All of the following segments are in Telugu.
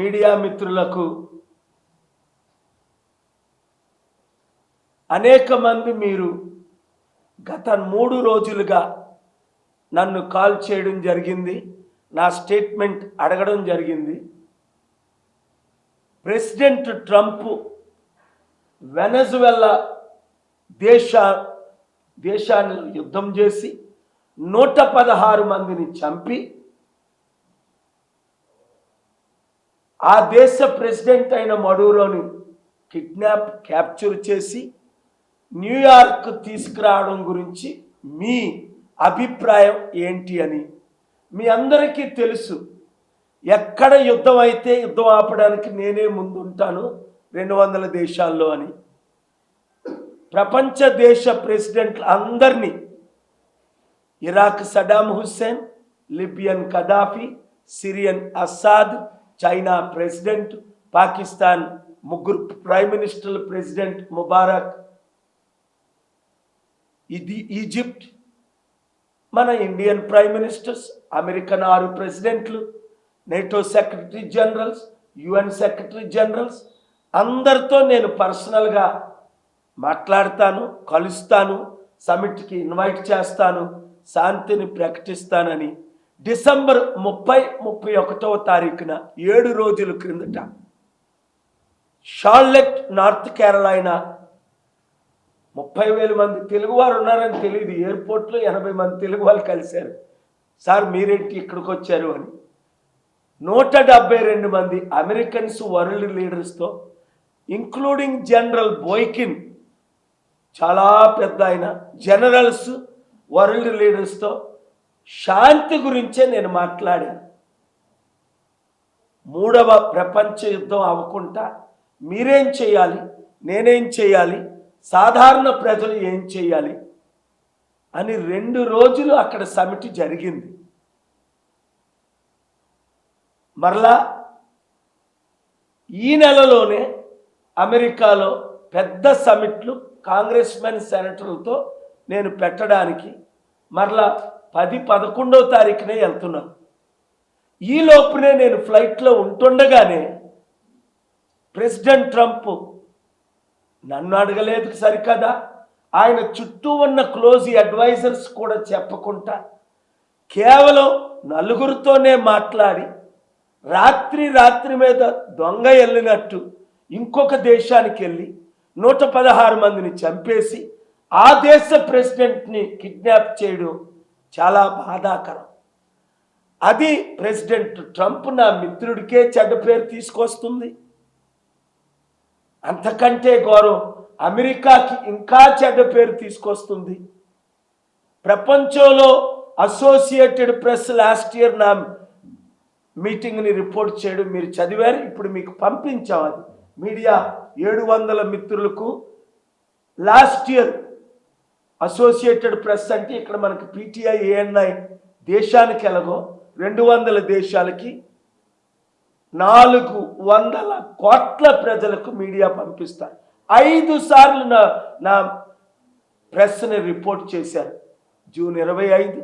మీడియా మిత్రులకు అనేక మంది మీరు గత 3 రోజులుగా నన్ను కాల్ చేయడం జరిగింది, నా స్టేట్మెంట్ అడగడం జరిగింది. ప్రెసిడెంట్ ట్రంప్ వెనజువెలా దేశాన్ని యుద్ధం చేసి 116 మందిని చంపి ఆ దేశ ప్రెసిడెంట్ అయిన మడూరోని క్యాప్చర్ చేసి న్యూయార్క్ తీసుకురావడం గురించి మీ అభిప్రాయం ఏంటి అని. మీ అందరికీ తెలుసు, ఎక్కడ యుద్ధం అయితే యుద్ధం ఆపడానికి నేనే ముందుంటాను 200 దేశాల్లో అని. ప్రపంచ దేశ ప్రెసిడెంట్లు అందరినీ, Iraq Saddam Hussein, Libyan Gaddafi, Syrian Assad, China president, Pakistan 3 prime మినిస్టర్ల ప్రెసిడెంట్ ముబారక్, ఈజిప్ట్ మన ఇండియన్ ప్రైమ్ మినిస్టర్స్, అమెరికన్ 6 ప్రెసిడెంట్లు, NATO secretary generals, UN secretary generals అందరితో నేను పర్సనల్గా మాట్లాడతాను, కలుస్తాను, సమిట్కి ఇన్వైట్ చేస్తాను, శాంతిని ప్రకటిస్తానని డిసెంబర్ 30-31వ తారీఖున 7 రోజుల క్రిందట షార్లెట్ నార్త్ కేరళైనా 30,000 మంది తెలుగువారు ఉన్నారని తెలియదు. ఎయిర్పోర్ట్లో 80 మంది తెలుగు వాళ్ళు కలిశారు. సార్ మీరేంటి ఇక్కడికి వచ్చారు అని. 172 మంది అమెరికన్స్ వరల్డ్ లీడర్స్తో, ఇంక్లూడింగ్ జనరల్ బోయ్కిన్, చాలా పెద్ద ఆయన, జనరల్స్ వరల్డ్ లీడర్స్తో శాంతి గురించే నేను మాట్లాడాను. 3వ ప్రపంచ యుద్ధం అవ్వకుండా మీరేం చేయాలి, నేనేం చేయాలి, సాధారణ ప్రజలు ఏం చేయాలి అని 2 రోజులు అక్కడ సమిట్ జరిగింది. మరలా ఈ నెలలోనే అమెరికాలో పెద్ద సమిట్లు కాంగ్రెస్ మెన్ సెనేటర్లతో నేను పెట్టడానికి మరలా 10-11వ తారీఖునే వెళ్తున్నాను. ఈ లోపునే నేను ఫ్లైట్లో ఉంటుండగానే ప్రెసిడెంట్ ట్రంప్ నన్ను అడగలేదు సరికదా, ఆయన చుట్టూ ఉన్న క్లోజ్ అడ్వైజర్స్ కూడా చెప్పకుండా కేవలం 4తోనే మాట్లాడి రాత్రి మీద దొంగ వెళ్ళినట్టు ఇంకొక దేశానికి వెళ్ళి 116 మందిని చంపేసి ఆ దేశ ప్రెసిడెంట్ని కిడ్నాప్ చేయడం చాలా బాధాకరం. అది ప్రెసిడెంట్ ట్రంప్ నా మిత్రుడికే చెడ్డ పేరు తీసుకొస్తుంది. అంతకంటే ఘోరం అమెరికాకి ఇంకా చెడ్డ పేరు తీసుకొస్తుంది. ప్రపంచంలో అసోసియేటెడ్ ప్రెస్ లాస్ట్ ఇయర్ నా మీటింగ్ని రిపోర్ట్ చేయడం మీరు చదివారు, ఇప్పుడు మీకు పంపించాం. అది మీడియా 700 మిత్రులకు లాస్ట్ ఇయర్ అసోసియేటెడ్ ప్రెస్ అంటే ఇక్కడ మనకి PTI ANI దేశానికి ఎలాగో 200 దేశాలకి 400 కోట్ల ప్రజలకు మీడియా పంపిస్తారు. 5 సార్లు నా ప్రెస్ని రిపోర్ట్ చేశారు. జూన్ 25,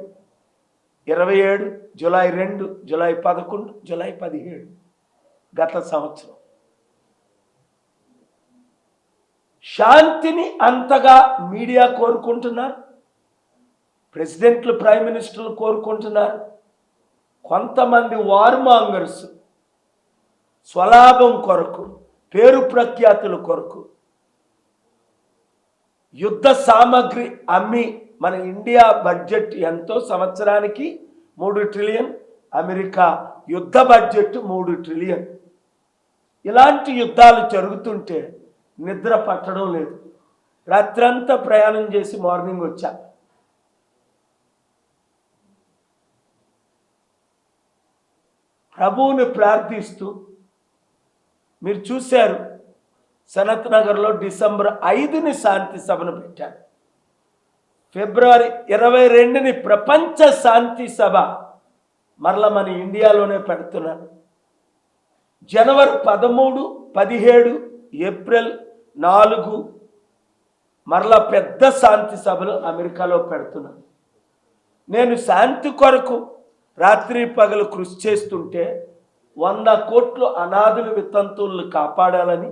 27, జూలై 2, జూలై 11, జూలై 17 గత సంవత్సరం. శాంతిని అంతగా మీడియా కోరుకుంటున్నారు, ప్రెసిడెంట్లు ప్రైమ్ మినిస్టర్లు కోరుకుంటున్నారు. కొంతమంది వార్మాంగర్స్ స్వలాభం కొరకు, పేరు ప్రఖ్యాతుల కొరకు యుద్ధ సామాగ్రి అమ్మి మన ఇండియా బడ్జెట్ ఎంతో సంవత్సరానికి 3 ట్రిలియన్, అమెరికా యుద్ధ బడ్జెట్ 3 ట్రిలియన్. ఇలాంటి యుద్ధాలు జరుగుతుంటే నిద్ర పట్టడం లేదు. రాత్రంతా ప్రయాణం చేసి మార్నింగ్ వచ్చా. ప్రభువుని ప్రార్థిస్తూ మీరు చూశారు, సనత్ నగర్లో డిసెంబర్ 5ని శాంతి సభను పెట్టారు. ఫిబ్రవరి 22ని ప్రపంచ శాంతి సభ మరలా మన ఇండియాలోనే పెడుతున్నారు. జనవరి 13, 17, ఏప్రిల్ 4 మరలా పెద్ద శాంతి సభలు అమెరికాలో పెడుతున్నారు. నేను శాంతి కొరకు రాత్రి పగలు కృషి చేస్తుంటే 100 కోట్లు అనాథులు వితంతువులను కాపాడాలని,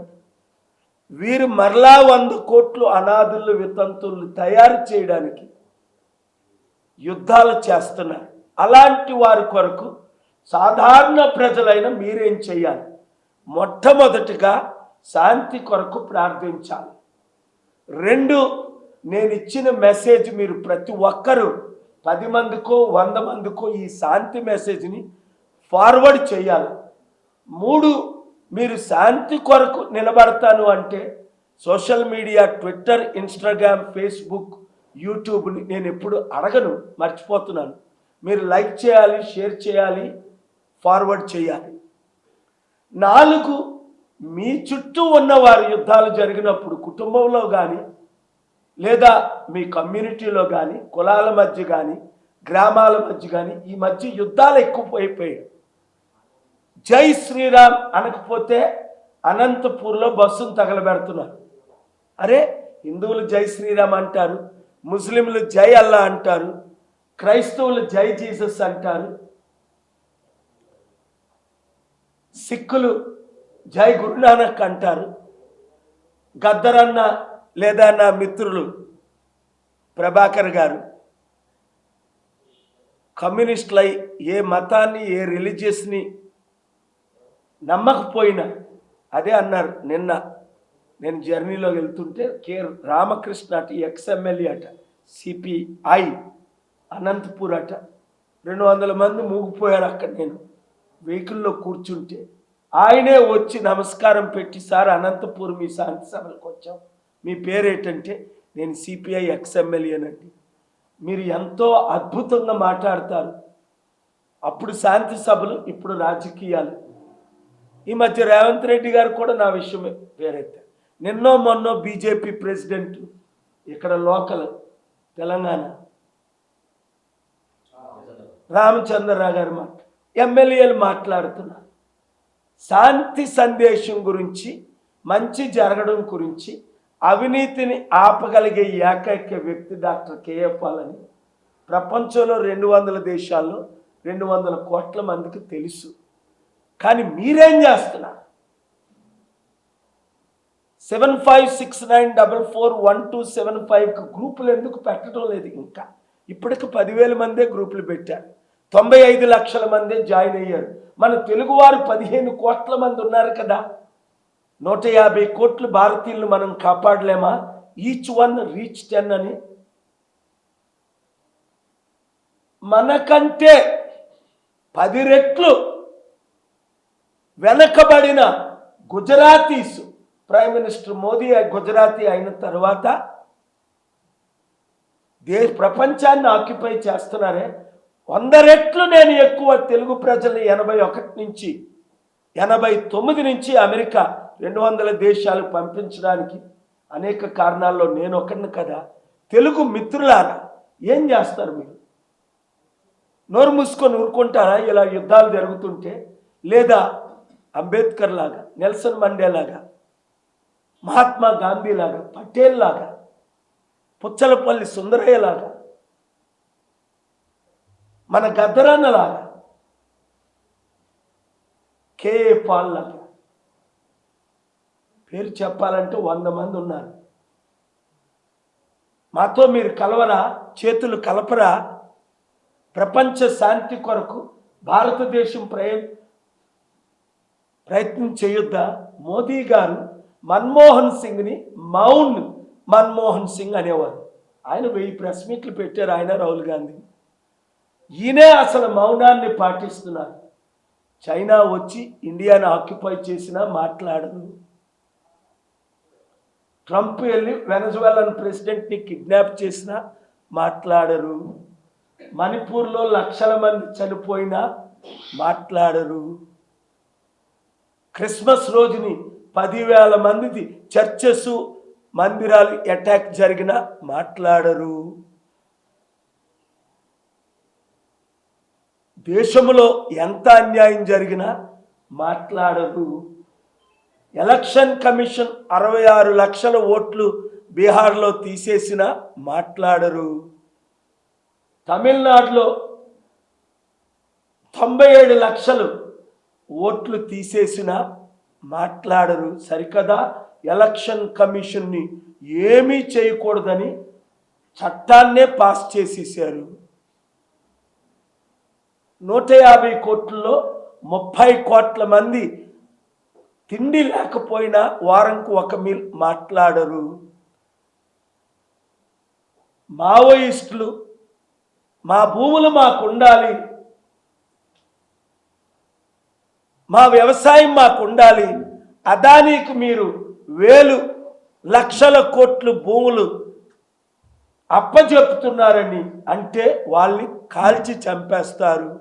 వీరు మరలా 100 కోట్లు అనాథులు వితంతువులను తయారు చేయడానికి యుద్ధాలు చేస్తున్నారు. అలాంటి వారి కొరకు సాధారణ ప్రజలైన మీరేం చేయాలి? మొట్టమొదటిగా శాంతి కొరకు ప్రార్థించాలి. 2, నేను ఇచ్చిన మెసేజ్ మీరు ప్రతి ఒక్కరూ 10 మందికో 100 మందికో ఈ శాంతి మెసేజ్ని ఫార్వర్డ్ చేయాలి. 3, మీరు శాంతి కొరకు నిలబడతాను అంటే social media, Twitter, Instagram, Facebook, యూట్యూబ్ని నేను ఎప్పుడు అడగను, మర్చిపోతున్నాను. మీరు లైక్ చేయాలి, షేర్ చేయాలి, ఫార్వర్డ్ చేయాలి. 4, మీ చుట్టూ ఉన్న వారి యుద్ధాలు జరిగినప్పుడు కుటుంబంలో కానీ లేదా మీ కమ్యూనిటీలో కానీ, కులాల మధ్య కానీ, గ్రామాల మధ్య కానీ ఈ మధ్య యుద్ధాలు ఎక్కువైపోయాయి. జై శ్రీరామ్ అనకపోతే అనంతపూర్లో బస్సును తగలబెడుతున్నారు. అరే, హిందువులు జై శ్రీరామ్ అంటారు, ముస్లింలు జై అల్లా అంటారు, క్రైస్తవులు జై జీసస్ అంటారు, సిక్కులు జై గురునానక్ అంటారు. గద్దరన్న లేదా నా మిత్రులు ప్రభాకర్ గారు కమ్యూనిస్టులై ఏ మతాన్ని, ఏ రిలీజియస్ని నమ్మకపోయినా అదే అన్నారు. నిన్న నేను జర్నీలో వెళ్తుంటే కె రామకృష్ణ అట, ఎక్స్ఎమ్మెల్యే అట, సిపిఐ అనంతపూర్ అట, 200 మంది మూగిపోయారు అక్కడ. నేను వెహికల్లో కూర్చుంటే ఆయనే వచ్చి నమస్కారం పెట్టి, సార్ అనంతపూర్ మీ శాంతి సభలకు వచ్చాం, మీ పేరేంటంటే నేను సిపిఐ ఎక్స్ఎమ్మెల్యేనండి. మీరు ఎంతో అద్భుతంగా మాట్లాడతారు. అప్పుడు శాంతి సభలు, ఇప్పుడు రాజకీయాలు. ఈ మధ్య రేవంత్ రెడ్డి గారు కూడా నా విషయమే పేరెత్తారు. నిన్నో మొన్నో బీజేపీ ప్రెసిడెంట్ ఇక్కడ లోకల్ తెలంగాణ రామచంద్రరావు గారు ఎమ్మెల్యేలు మాట్లాడుతున్నారు. శాంతి సందేశం గురించి, మంచి జరగడం గురించి, అవినీతిని ఆపగలిగే ఏకైక వ్యక్తి డాక్టర్ కేఏ పాల్ అని ప్రపంచంలో 200 దేశాల్లో 200 కోట్ల మందికి తెలుసు. కానీ మీరేం చేస్తున్నారు? 7569441275కి గ్రూపులు ఎందుకు పెట్టడం లేదు? ఇంకా ఇప్పటికి 10,000 మందే గ్రూపులు పెట్టారు. 95 లక్షల మందే జాయిన్ అయ్యారు. మన తెలుగువారు 15 కోట్ల మంది ఉన్నారు కదా. 150 కోట్ల భారతీయులను మనం కాపాడలేమా? ఈచ్ వన్ రీచ్ 10 అని. మనకంటే 10 రెట్లు వెనకబడిన Gujaratis, prime minister Modi Gujarati అయిన తర్వాత ప్రపంచాన్ని ఆక్యుపై చేస్తున్నారే, 100 రెట్లు నేను ఎక్కువ తెలుగు ప్రజల్ని 81 నుంచి 89 నుంచి అమెరికా 200 దేశాలు పంపించడానికి అనేక కారణాల్లో నేను ఒకడిని కదా. తెలుగు మిత్రులారా, ఏం చేస్తారు మీరు? నోరు మూసుకొని ఊరుకుంటారా ఇలా యుద్ధాలు జరుగుతుంటే? లేదా అంబేద్కర్ లాగా, నెల్సన్ మండేలాగా, మహాత్మా గాంధీ లాగా, పటేల్ లాగా, పుచ్చలపల్లి సుందరయ్య లాగా, మన గద్దరన్నలాగా, కేఏ పాల్ లాగా, పేరు చెప్పాలంటే 100 మంది ఉన్నారు. మాతో మీరు కలవరా? చేతులు కలపరా? ప్రపంచ శాంతి కొరకు భారతదేశం ప్రయత్నం చేయొద్దా? మోదీ గారు మన్మోహన్ సింగ్ని మౌన్ మన్మోహన్ సింగ్ అనేవారు. ఆయన 1000 ప్రెస్ మీట్లు పెట్టారు, ఆయన రాహుల్ గాంధీ. ఈయనే అసలు మౌనాన్ని పాటిస్తున్నారు. చైనా వచ్చి ఇండియాను ఆక్యుపై చేసినా మాట్లాడరు. ట్రంప్ వెళ్ళి వెనజువెలన్ ప్రెసిడెంట్ని కిడ్నాప్ చేసినా మాట్లాడరు. మణిపూర్లో లక్షల మంది చనిపోయినా మాట్లాడరు. క్రిస్మస్ రోజుని 10,000 మందిది చర్చెస్, మందిరాలు అటాక్ జరిగినా మాట్లాడరు. దేశంలో ఎంత అన్యాయం జరిగినా మాట్లాడరు. ఎలక్షన్ కమిషన్ 66 లక్షల ఓట్లు బీహార్లో తీసేసినా మాట్లాడరు. తమిళనాడులో 97 లక్షలు ఓట్లు తీసేసినా మాట్లాడరు. సరికదా, ఎలక్షన్ కమిషన్ని ఏమీ చేయకూడదని చట్టాన్నే పాస్ చేసేసారు. 150 కోట్లలో 30 కోట్ల మంది తిండి లేకపోయినా వారంకు ఒక మీల్ మాట్లాడరు. మావోయిస్టులు మా భూములు మాకు ఉండాలి, మా వ్యవసాయం మాకు ఉండాలి, అదానీకి మీరు వేలు లక్షల కోట్లు భూములు అప్పచెప్తున్నారని అంటే వాళ్ళని కాల్చి చంపేస్తారు.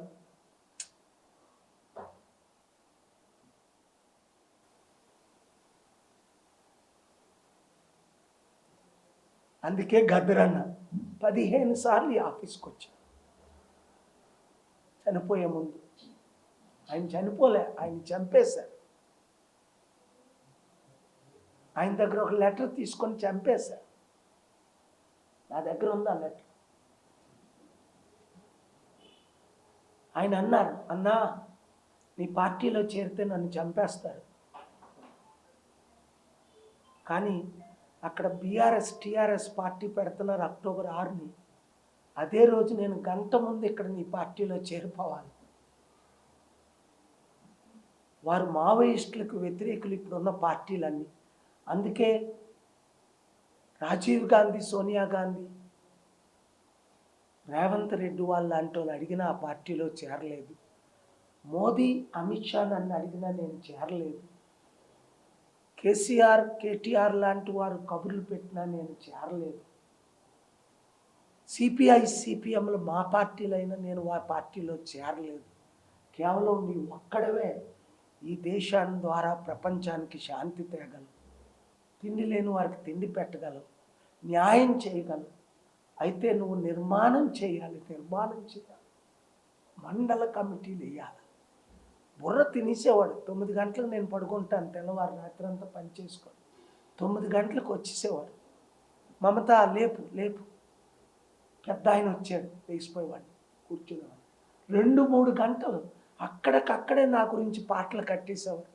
అందుకే గద్దరన్న 15 సార్లు ఈ ఆఫీస్కి వచ్చాడు. చనిపోయే ముందు ఆయన చనిపోలే, ఆయన చంపేశారు. ఆయన దగ్గర ఒక లెటర్ తీసుకొని చంపేశారు. నా దగ్గర ఉంది ఆ లెటర్. ఆయన అన్నారు, అన్నా నీ పార్టీలో చేరితే నన్ను చంపేస్తారు, కానీ అక్కడ బీఆర్ఎస్ టీఆర్ఎస్ పార్టీ పెడుతున్నారు అక్టోబర్ 6ని. అదే రోజు నేను గంట ముందు ఇక్కడ నీ పార్టీలో చేరిపోవాలి. వారు మావోయిస్టులకు వ్యతిరేకులు ఇప్పుడున్న పార్టీలన్నీ. అందుకే రాజీవ్ గాంధీ, సోనియా గాంధీ, రేవంత్ రెడ్డి వాళ్ళు లాంటి వాళ్ళు అడిగినా ఆ పార్టీలో చేరలేదు. మోదీ, అమిత్ షా నన్ను అడిగినా నేను చేరలేదు. కేసీఆర్, కేటీఆర్ లాంటి వారు కబుర్లు పెట్టినా నేను చేరలేదు. సిపిఐ, సిపిఎంలు మా పార్టీలైనా నేను ఆ పార్టీలో చేరలేదు. కేవలం నీ ఒక్కడవే ఈ దేశాన్ని ద్వారా ప్రపంచానికి శాంతి తేగలవు, తిండి లేని వారికి తిండి పెట్టగలవు, న్యాయం చేయగలవు. అయితే నువ్వు నిర్మాణం చేయాలి. మండల కమిటీలు వేయాలి. బుర్ర తినేసేవాడు. 9 గంటలకు నేను పడుకుంటాను, తెల్లవారు రాత్రి అంతా పని చేసుకొని 9 గంటలకు వచ్చేసేవాడు. మమత లేపు లేపు, పెద్ద ఆయన వచ్చాడు, లేచిపోయేవాడిని, కూర్చునేవాడు. 2-3 గంటలు అక్కడికక్కడే నా గురించి పాటలు కట్టేసేవారు,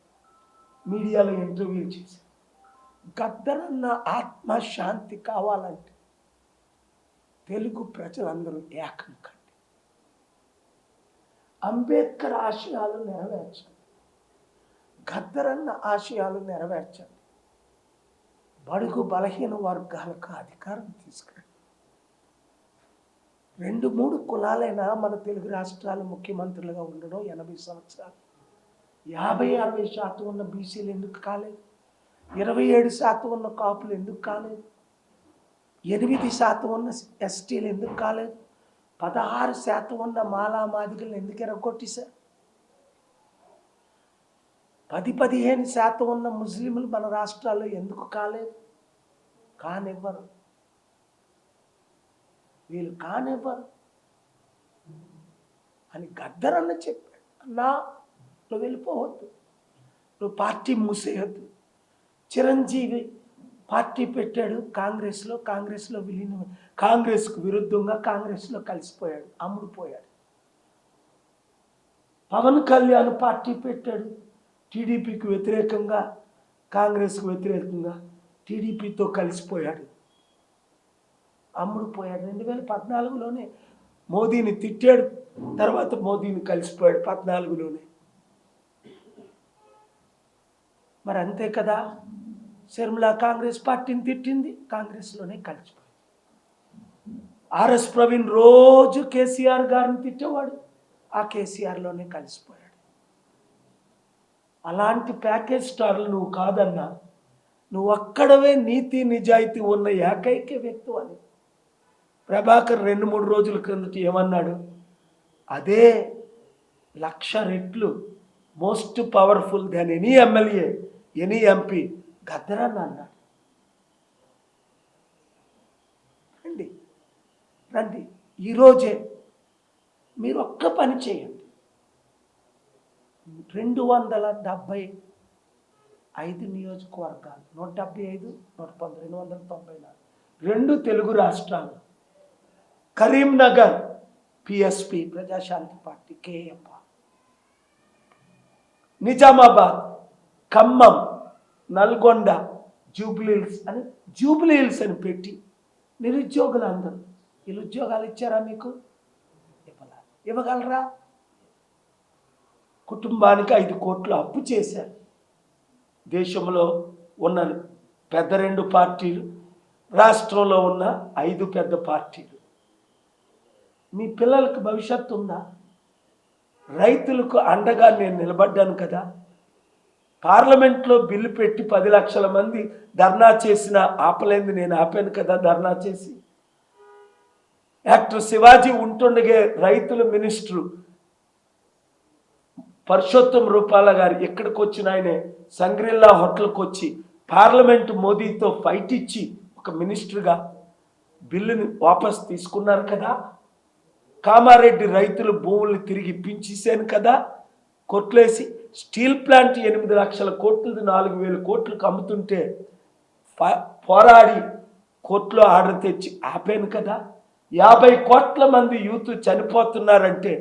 మీడియాలో ఇంటర్వ్యూ చేశారు. గద్దరన్న ఆత్మశాంతి కావాలంటే తెలుగు ప్రజలందరూ ఏకం కండి. అంబేద్కర్ ఆశయాలు నెరవేర్చండి, గద్దరన్న ఆశయాలు నెరవేర్చండి. బడుగు బలహీన వర్గాలకు అధికారం తీసుకురండి. 2-3 కులాలైనా మన తెలుగు రాష్ట్రాలు ముఖ్యమంత్రులుగా ఉండడం 80 సంవత్సరాలు. 50-60% ఉన్న బీసీలు ఎందుకు కాలేదు? 27% ఉన్న కాపులు ఎందుకు కాలేదు? 8% ఉన్న ఎస్టీలు ఎందుకు కాలేదు? 16% ఉన్న మాలా మాదిగలు ఎందుకు ఎరగొట్టేశారు? 10-15% ఉన్న ముస్లింలు మన రాష్ట్రాల్లో ఎందుకు కాలేదు? కానివ్వరు, వీళ్ళు కానివ్వరు అని గద్దరన్న చెప్పాడు. అన్నా నువ్వు వెళ్ళిపోవద్దు, నువ్వు పార్టీ మూసేయద్దు. చిరంజీవి పార్టీ పెట్టాడు కాంగ్రెస్లో విలీనం, కాంగ్రెస్కు విరుద్ధంగా కాంగ్రెస్లో కలిసిపోయాడు, అమ్ముడుపోయాడు. పవన్ కళ్యాణ్ పార్టీ పెట్టాడు టీడీపీకి వ్యతిరేకంగా, కాంగ్రెస్కు వ్యతిరేకంగా టీడీపీతో కలిసిపోయాడు, అమ్ముడుపోయాడు. 2014లోనే మోదీని తిట్టాడు, తర్వాత మోదీని కలిసిపోయాడు 14లోనే. మరి అంతే కదా, శర్మిల కాంగ్రెస్ పార్టీని తిట్టింది, కాంగ్రెస్లోనే కలిసిపోయింది. ఆర్ఎస్ ప్రవీణ్ రోజు కేసీఆర్ గారిని తిట్టేవాడు, ఆ కేసీఆర్లోనే కలిసిపోయాడు. అలాంటి ప్యాకేజ్ స్టార్లు నువ్వు కాదన్నా, నువ్వు అక్కడవే నీతి నిజాయితీ ఉన్న ఏకైక వ్యక్తి అని ప్రభాకర్ 2-3 రోజుల క్రిందట ఏమన్నాడు? అదే 1,00,000 రెట్లు most powerful then any MLA, any MP గద్దరన్న అన్నాడు. రండి రండి, ఈరోజే మీరు ఒక్క పని చేయండి. 275 నియోజకవర్గాలు, 175, 119, 294, 2 తెలుగు రాష్ట్రాలు, Karimnagar PSP Prajashanti party KF, Nizamabad, Khammam, Nalgonda, Jubilee Hills అని పెట్టి నిరుద్యోగులు అందరూ వీళ్ళు ఉద్యోగాలు ఇచ్చారా మీకు? ఇవ్వగలరా? కుటుంబానికి 5 కోట్లు అప్పు చేశారు. దేశంలో ఉన్న పెద్ద 2 పార్టీలు, రాష్ట్రంలో ఉన్న 5 పెద్ద పార్టీలు. మీ పిల్లలకు భవిష్యత్తు ఉందా? రైతులకు అండగా నేను నిలబడ్డాను కదా. పార్లమెంట్లో బిల్లు పెట్టి 10 లక్షల మంది ధర్నా చేసిన ఆపలేంది నేను ఆపాను కదా ధర్నా చేసి. యాక్టర్ శివాజీ ఉంటుండగే రైతుల మినిస్టరు పరుషోత్తం రూపాల గారు ఇక్కడికి వచ్చిన ఆయనే సంగ్రిల్లా హోటల్కి వచ్చి పార్లమెంటు మోదీతో ఫైట్ ఇచ్చి ఒక మినిస్టర్గా బిల్లుని వాపస్ తీసుకున్నారు కదా. కామారెడ్డి రైతుల భూముల్ని తిరిగి ఇప్పించేశాను కదా కొట్లేసి. స్టీల్ ప్లాంట్ 8 లక్షల కోట్లది 4,000 కోట్లకు అమ్ముతుంటే పోరాడి కోర్టులో ఆర్డర్ తెచ్చి ఆపాను కదా. 50 కోట్ల మంది యూత్ చనిపోతున్నారంటే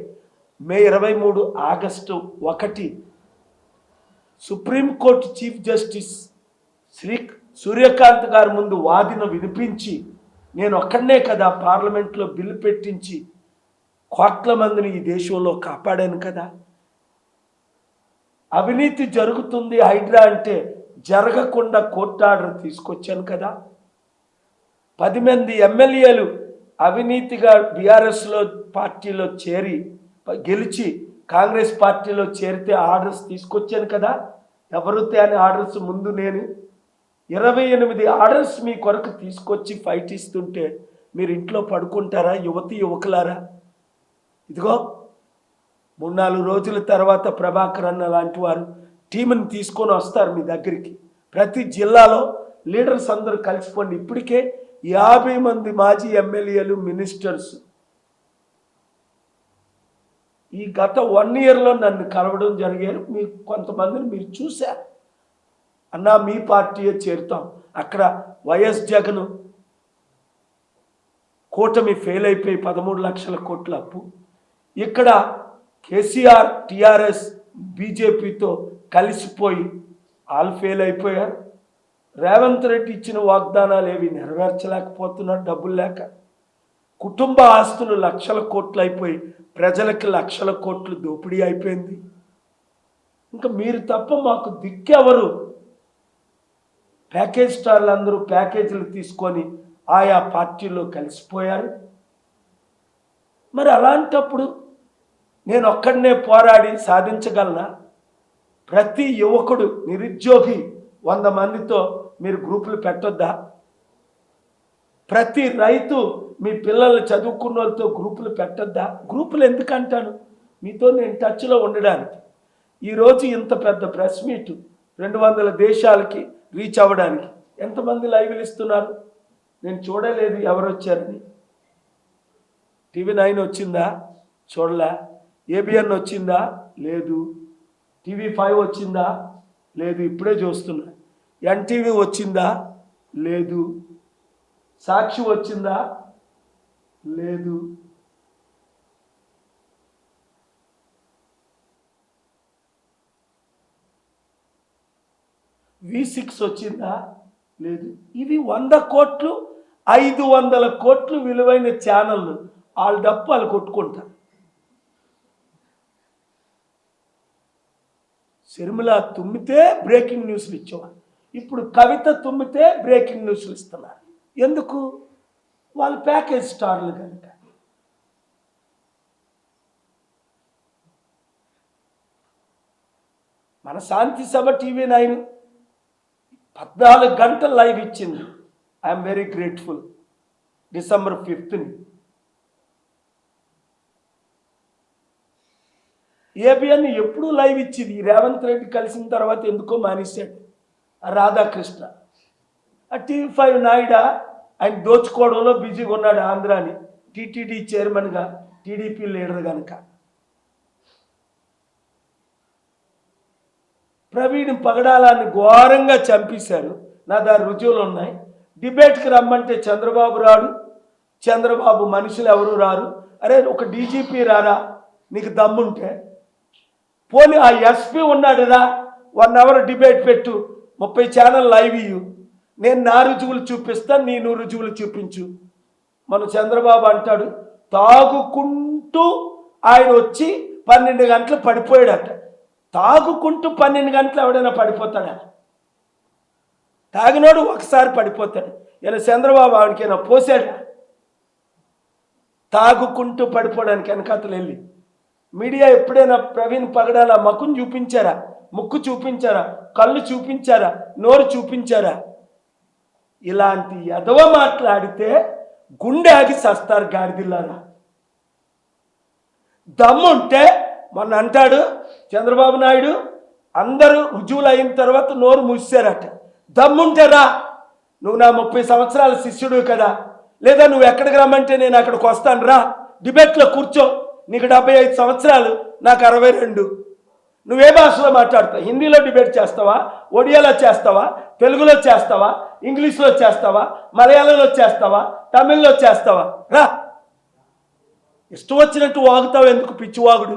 May 23 August 1 supreme court chief justice Suryakant గారి ముందు వాదన వినిపించి నేను ఒక్కడనే కదా పార్లమెంట్లో బిల్లు పెట్టించి కోట్ల మందిని ఈ దేశంలో కాపాడాను కదా. అవినీతి జరుగుతుంది హైడ్రా అంటే జరగకుండా కోర్టు ఆర్డర్ తీసుకొచ్చాను కదా. 10 మంది ఎమ్మెల్యేలు అవినీతిగా బీఆర్ఎస్లో పార్టీలో గెలిచి కాంగ్రెస్ పార్టీలో చేరితే ఆర్డర్స్ తీసుకొచ్చాను కదా. ఎవరు తేని ఆర్డర్స్ ముందు నేను 28 ఆర్డర్స్ మీ కొరకు తీసుకొచ్చి ఫైట్ ఇస్తుంటే మీరు ఇంట్లో పడుకుంటారా యువకులారా? ఇదిగో 3-4 రోజుల తర్వాత ప్రభాకర్ అన్న లాంటి వారు టీంని తీసుకొని వస్తారు మీ దగ్గరికి. ప్రతి జిల్లాలో లీడర్స్ అందరూ కలిసిపోండి. ఇప్పటికే 50 మంది మాజీ ఎమ్మెల్యేలు మినిస్టర్స్ ఈ గత 1 ఇయర్లో నన్ను కలవడం జరిగారు. మీకు కొంతమందిని మీరు చూశారు. అన్నా మీ పార్టీయే చేరుతాం. అక్కడ వైఎస్ జగన్ కూటమి ఫెయిల్ అయిపోయి 13 లక్షల కోట్ల అప్పు. ఇక్కడ కేసీఆర్ టీఆర్ఎస్ బీజేపీతో కలిసిపోయి వాళ్ళు ఫెయిల్ అయిపోయారు. రేవంత్ రెడ్డి ఇచ్చిన వాగ్దానాలు ఏవి నెరవేర్చలేకపోతున్నారు డబ్బులు లేక. కుటుంబ ఆస్తులు లక్షల కోట్లు అయిపోయి ప్రజలకి లక్షల కోట్లు దోపిడీ అయిపోయింది. ఇంకా మీరు తప్ప మాకు దిక్కెవరు? ప్యాకేజ్ స్టార్లు అందరూ ప్యాకేజీలు తీసుకొని ఆయా పార్టీల్లో కలిసిపోయారు. మరి అలాంటప్పుడు నేను ఒక్కడనే పోరాడి సాధించగలనా? ప్రతి యువకుడు నిరుద్యోగి 100 మందితో మీరు గ్రూపులు పెట్టొద్దా? ప్రతి రైతు మీ పిల్లల్ని చదువుకున్న వాళ్ళతో గ్రూపులు పెట్టొద్దా? గ్రూపులు ఎందుకంటాను? మీతో నేను టచ్లో ఉండడానికి. ఈరోజు ఇంత పెద్ద ప్రెస్ మీట్ 200 దేశాలకి రీచ్ అవ్వడానికి ఎంతమంది లైవ్లు ఇస్తున్నారు? నేను చూడలేదు ఎవరు వచ్చారని. TV9 వచ్చిందా? చూడలే. ABN వచ్చిందా? లేదు. TV5 వచ్చిందా? లేదు. ఇప్పుడే చూస్తున్నా. NTV వచ్చిందా? లేదు. సాక్షి వచ్చిందా? లేదు. V6 వచ్చిందా? లేదు. ఇవి 100 కోట్లు 500 కోట్లు విలువైన ఛానళ్ళు వాళ్ళ డప్పు వాళ్ళు కొట్టుకుంటారు. శర్మిల తుమ్మితే బ్రేకింగ్ న్యూస్లు ఇచ్చేవారు. ఇప్పుడు కవిత తుమ్మితే బ్రేకింగ్ న్యూస్లు ఇస్తున్నారు. ఎందుకు? వాళ్ళు ప్యాకేజ్ స్టార్లు కనుక. మన శాంతి సభ TV9 14 గంటలు లైవ్ ఇచ్చింది. I'm very grateful. December 5th ABN ఎప్పుడూ లైవ్ ఇచ్చింది. రేవంత్ రెడ్డి కలిసిన తర్వాత ఎందుకో మానేశాడు రాధాకృష్ణ. TV5 నాయుడా ఆయన దోచుకోవడంలో బిజీగా ఉన్నాడు. ఆంధ్రాని TTD చైర్మన్గా TDP లీడర్ కనుక. ప్రవీణ్ పగడాలాన్ని ఘోరంగా చంపేశారు. నా దగ్గర రుజువులు ఉన్నాయి. డిబేట్కి రమ్మంటే చంద్రబాబు రాడు. చంద్రబాబు మనుషులు ఎవరు రారు. అరే ఒక DGP రారా నీకు దమ్ముంటే. పోనీ ఆ ఎస్పీ ఉన్నాడురా, 1 అవర్ డిబేట్ పెట్టు, 30 ఛానల్ లైవ్ ఇయ్యు, నేను నా రుజువులు చూపిస్తాను, నేను రుజువులు చూపించు. మన చంద్రబాబు అంటాడు తాగుకుంటూ ఆయన వచ్చి 12 గంటలు పడిపోయాడట. తాగుకుంటూ 12 గంటలు ఎవడైనా పడిపోతాడా? తాగినోడు ఒకసారి పడిపోతాడు. ఇలా చంద్రబాబు ఆవిడకైనా పోసాడా? తాగుకుంటూ పడిపోవడానికి వెనకాతలు వెళ్ళి మీడియా ఎప్పుడైనా ప్రవీణ్ పగడాల మకుని చూపించారా? ముక్కు చూపించారా? కళ్ళు చూపించారా? నోరు చూపించారా? ఇలాంటి ఎదవ మాట్లాడితే గుండె ఆగి సస్తారు గాడిదిల్లారా. దమ్ముంటే మొన్న అంటాడు చంద్రబాబు నాయుడు, అందరూ రుజువులు అయిన తర్వాత నోరు మూసారట. దమ్ముంటే రా, నువ్వు నా 30 సంవత్సరాల శిష్యుడు కదా, లేదా నువ్వు ఎక్కడికి రమ్మంటే నేను అక్కడికి వస్తాను, రా డిబేట్లో కూర్చో. నీకు 75 సంవత్సరాలు, నాకు 62. నువ్వే భాషలో మాట్లాడతావు? హిందీలో డిబేట్ చేస్తావా? ఒడియాలో చేస్తావా? తెలుగులో చేస్తావా? ఇంగ్లీష్లో చేస్తావా? మలయాళంలో చేస్తావా? తమిళ్లో చేస్తావా? రా, ఇష్టం వచ్చినట్టు వాగుతావు ఎందుకు? పిచ్చివాగుడు.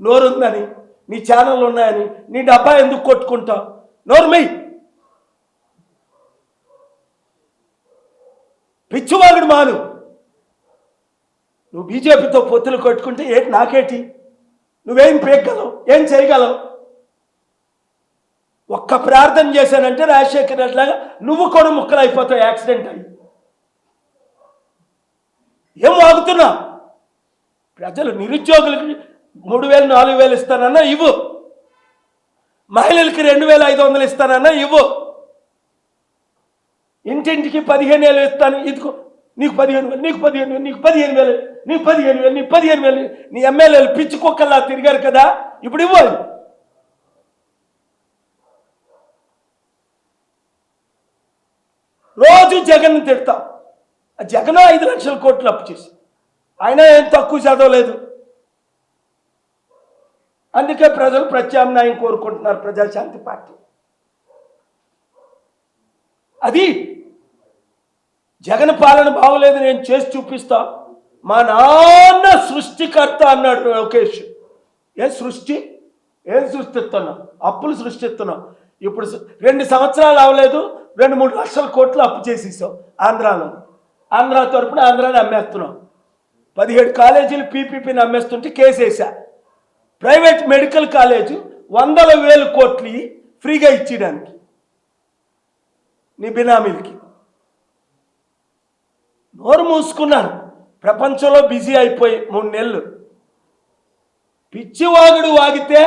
నోరుందని, నీ ఛానల్ ఉన్నాయని నీ డబ్బా ఎందుకు కొట్టుకుంటావు? నోరుమై, పిచ్చివాగుడు మాను. నువ్వు బీజేపీతో పొత్తులు కొట్టుకుంటే ఏంటి నాకేటి? నువ్వేం పేగలవు? ఏం చేయగలవు? ఒక్క ప్రార్థన చేశానంటే రాజశేఖర్ అట్లాగా నువ్వు కూడా ముక్కలు అయిపోతావు యాక్సిడెంట్ అయ్యి. ఏం వాగుతున్నావు? ప్రజలు నిరుద్యోగులకి 3,000 4,000 ఇస్తానన్నా ఇవ్వు, మహిళలకి 2,500 ఇస్తానన్నా ఇవ్వు, ఇంటింటికి 15,000 ఇస్తాను, ఇదిగో నీకు 15,000, నీకు 15,000, నీకు 15,000, నీకు 15,000, నీకు 15,000. నీ ఎమ్మెల్యేలు పిచ్చి కుక్కల్లా తిరిగారు కదా, ఇప్పుడు ఇవ్వాలి. రోజు జగన్ తిడతాం. ఆ జగన్ 5 లక్షల కోట్లు అప్పు చేసి, ఆయన ఏం తక్కువ చదవలేదు. అందుకే ప్రజలు ప్రత్యామ్నాయం కోరుకుంటున్నారు, ప్రజాశాంతి పార్టీ. అది జగన్ పాలన బాగోలేదు, నేను చేసి చూపిస్తా. మా నాన్న సృష్టికర్త అన్నాడు లోకేష్. ఏం సృష్టి? ఏం సృష్టిస్తున్నావు? అప్పులు సృష్టిస్తున్నావు. ఇప్పుడు 2 సంవత్సరాలు అవ్వలేదు, 2-3 లక్షల కోట్లు అప్పు చేసేసావు ఆంధ్రాలో. ఆంధ్ర తరపున ఆంధ్రాని అమ్మేస్తున్నావు. 17 కాలేజీలు పీపీపీని అమ్మేస్తుంటే కేసేసా. ప్రైవేట్ మెడికల్ కాలేజు 100,000 కోట్లు ఫ్రీగా ఇచ్చేయడానికి నీ బినామీలకి. నోరు మూసుకున్నాను. ప్రపంచంలో బిజీ అయిపోయి 3 నెలలు. పిచ్చివాగుడు వాగితే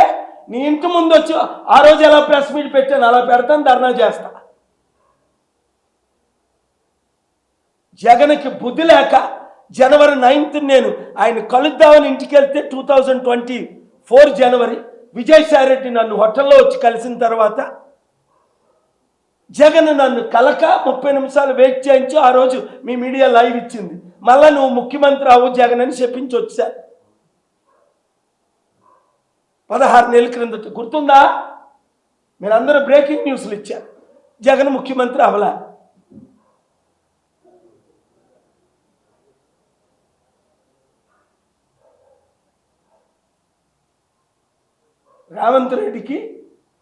నీ ఇంటి ముందు వచ్చి ఆ రోజు ఎలా ప్రెస్ మీట్ పెట్టాను అలా పెడతాను, ధర్నా చేస్తా. జగన్కి బుద్ధి లేక జనవరి 9th నేను ఆయన కలుద్దామని ఇంటికి వెళ్తే 2024 జనవరి విజయసాయి రెడ్డి నన్ను హోటల్లో వచ్చి కలిసిన తర్వాత జగన్ నన్ను కలక 30 నిమిషాలు వెయిట్ చేయించి ఆ రోజు మీ మీడియా లైవ్ ఇచ్చింది. మళ్ళా నువ్వు ముఖ్యమంత్రి అవ్వు జగన్ అని చెప్పించి వచ్చా. 16 నెలల క్రిందట గుర్తుందా? మీరందరూ బ్రేకింగ్ న్యూస్లు ఇచ్చారు, జగన్ ముఖ్యమంత్రి అవలా. రేవంత్ రెడ్డికి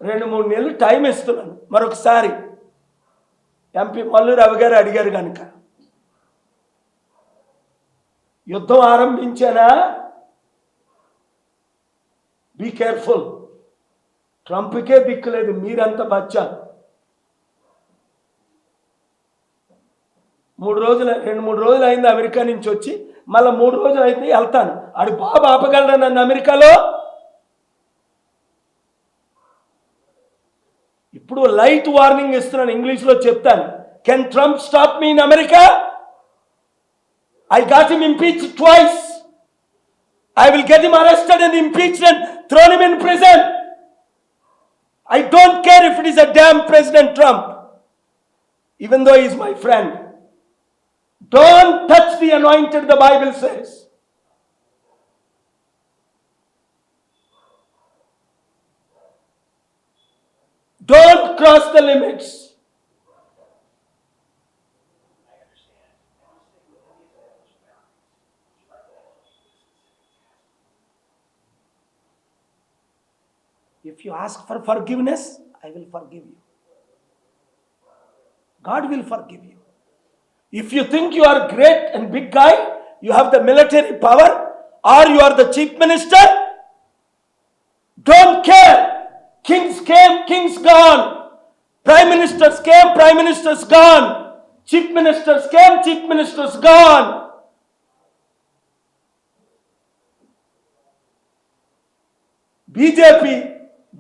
2-3 నెలలు టైం ఇస్తున్నాను. మరొకసారి ఎంపీ మల్లు రవి గారు అడిగారు కనుక యుద్ధం ఆరంభించానా? Be careful. ట్రంప్కే దిక్కులేదు, మీరంతా బచ్చారు. 2-3 రోజులు అయింది అమెరికా నుంచి వచ్చి, మళ్ళీ 3 రోజులు అయితే వెళ్తాను. ఆడు బాబు ఆపగలరా నన్ను అమెరికాలో? ఇప్పుడు లైట్ వార్నింగ్ ఇస్తున్నాను, ఇంగ్లీష్లో చెప్తాను. Can Trump stop me in America? I got him impeached twice. I will get him arrested and impeached and thrown him in prison. I don't care if it is a damn President Trump, even though he is my friend. Don't touch the anointed, the Bible says. Don't cross the limits. If you ask for forgiveness, I will forgive you. God will forgive you. If you think you are great and big guy, you have the military power, or you are the chief minister, don't care. Kings came, kings gone. Prime ministers came, prime ministers gone. Chief ministers came, chief ministers gone. BJP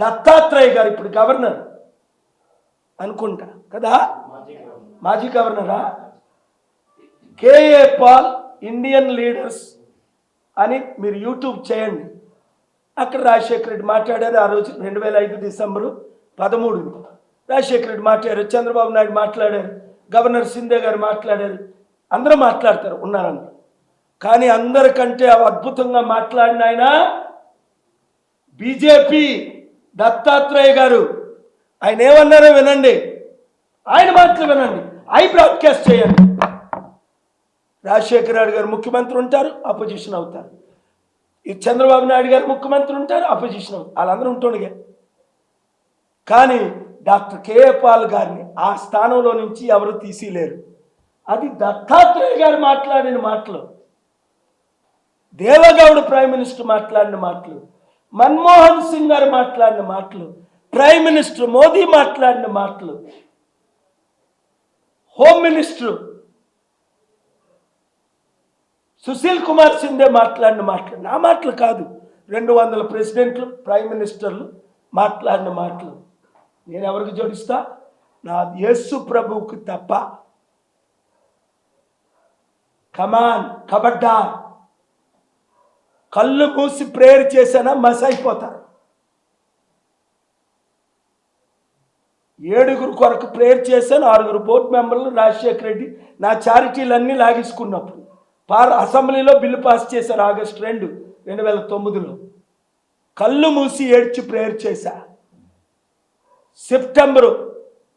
Dattatreya గారు ఇప్పుడు గవర్నర్ అనుకుంటా కదా, మాజీ గవర్నరా. కేఏ పాల్ ఇండియన్ లీడర్స్ అని మీరు యూట్యూబ్ చేయండి. అక్కడ రాజశేఖర రెడ్డి మాట్లాడారు. ఆ రోజు 2005 డిసెంబరు 13 రాజశేఖర రెడ్డి మాట్లాడారు, చంద్రబాబు నాయుడు మాట్లాడారు, గవర్నర్ సింధే గారు మాట్లాడారు. అందరూ మాట్లాడతారు, ఉన్నారందరూ. కానీ అందరికంటే అద్భుతంగా మాట్లాడిన ఆయన బీజేపీ దత్తాత్రేయ గారు. ఆయన ఏమన్నారో వినండి, ఆయన మాటలు వినండి, అవి బ్రాడ్కాస్ట్ చేయండి. రాజశేఖర రెడ్డి గారు ముఖ్యమంత్రి ఉంటారు, అపోజిషన్ అవుతారు. ఈ చంద్రబాబు నాయుడు గారు ముఖ్యమంత్రి ఉంటారు, అపోజిషన్ అవుతారు. వాళ్ళందరూ ఉంటుండగా. కానీ డాక్టర్ కేఏ పాల్ గారిని ఆ స్థానంలో నుంచి ఎవరు తీసిలేరు. అది దత్తాత్రేయ గారు మాట్లాడిన మాటలు, దేవగౌడ ప్రైమ్ మినిస్టర్ మాట్లాడిన మాటలు, మన్మోహన్ సింగ్ గారు మాట్లాడిన మాటలు, ప్రైమ్ మినిస్టర్ మోదీ మాట్లాడిన మాటలు, హోమ్ మినిస్టర్ సుశీల్ కుమార్ సింధే మాట్లాడిన మాటలు. నా మాటలు కాదు, 200 ప్రెసిడెంట్లు ప్రైమ్ మినిస్టర్లు మాట్లాడిన మాటలు. నేను ఎవరికి జోడిస్తా? నా యేసు ప్రభువుకి తప్ప. కమాన్, కబడ్డా. కళ్ళు మూసి ప్రేయర్ చేసినా మస్ అయిపోతారు. 7 కొరకు ప్రేయర్ చేశాను, 6 బోర్డు మెంబర్లు. రాజశేఖర రెడ్డి నా చారిటీలన్నీ లాగేసుకున్నప్పుడు అసెంబ్లీలో బిల్లు పాస్ చేశారు ఆగస్టు 2, 2009. కళ్ళు మూసి ఏడ్చి ప్రేయర్ చేశా. సెప్టెంబరు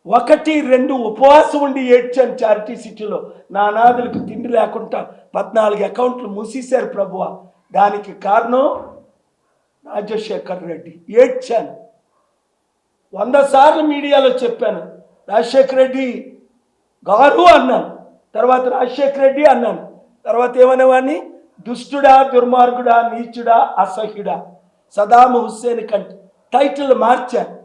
1, 2 ఉపవాసం ఉండి ఏడ్చాను చారిటీ సిటీలో. నా అనాథులకు తిండి లేకుండా 14 అకౌంట్లు మూసేశారు ప్రభువా. దానికి కారణం రాజశేఖర రెడ్డి. ఏడ్చాను. 100 సార్లు మీడియాలో చెప్పాను, రాజశేఖర రెడ్డి గారు అన్నాను, తర్వాత రాజశేఖర రెడ్డి అన్నాను. తర్వాత ఏమనేవాడిని? దుష్టుడా, దుర్మార్గుడా, నీచుడా, అసహ్యుడా, సదాం హుస్సేన్ కంటే టైటిల్ మార్చాను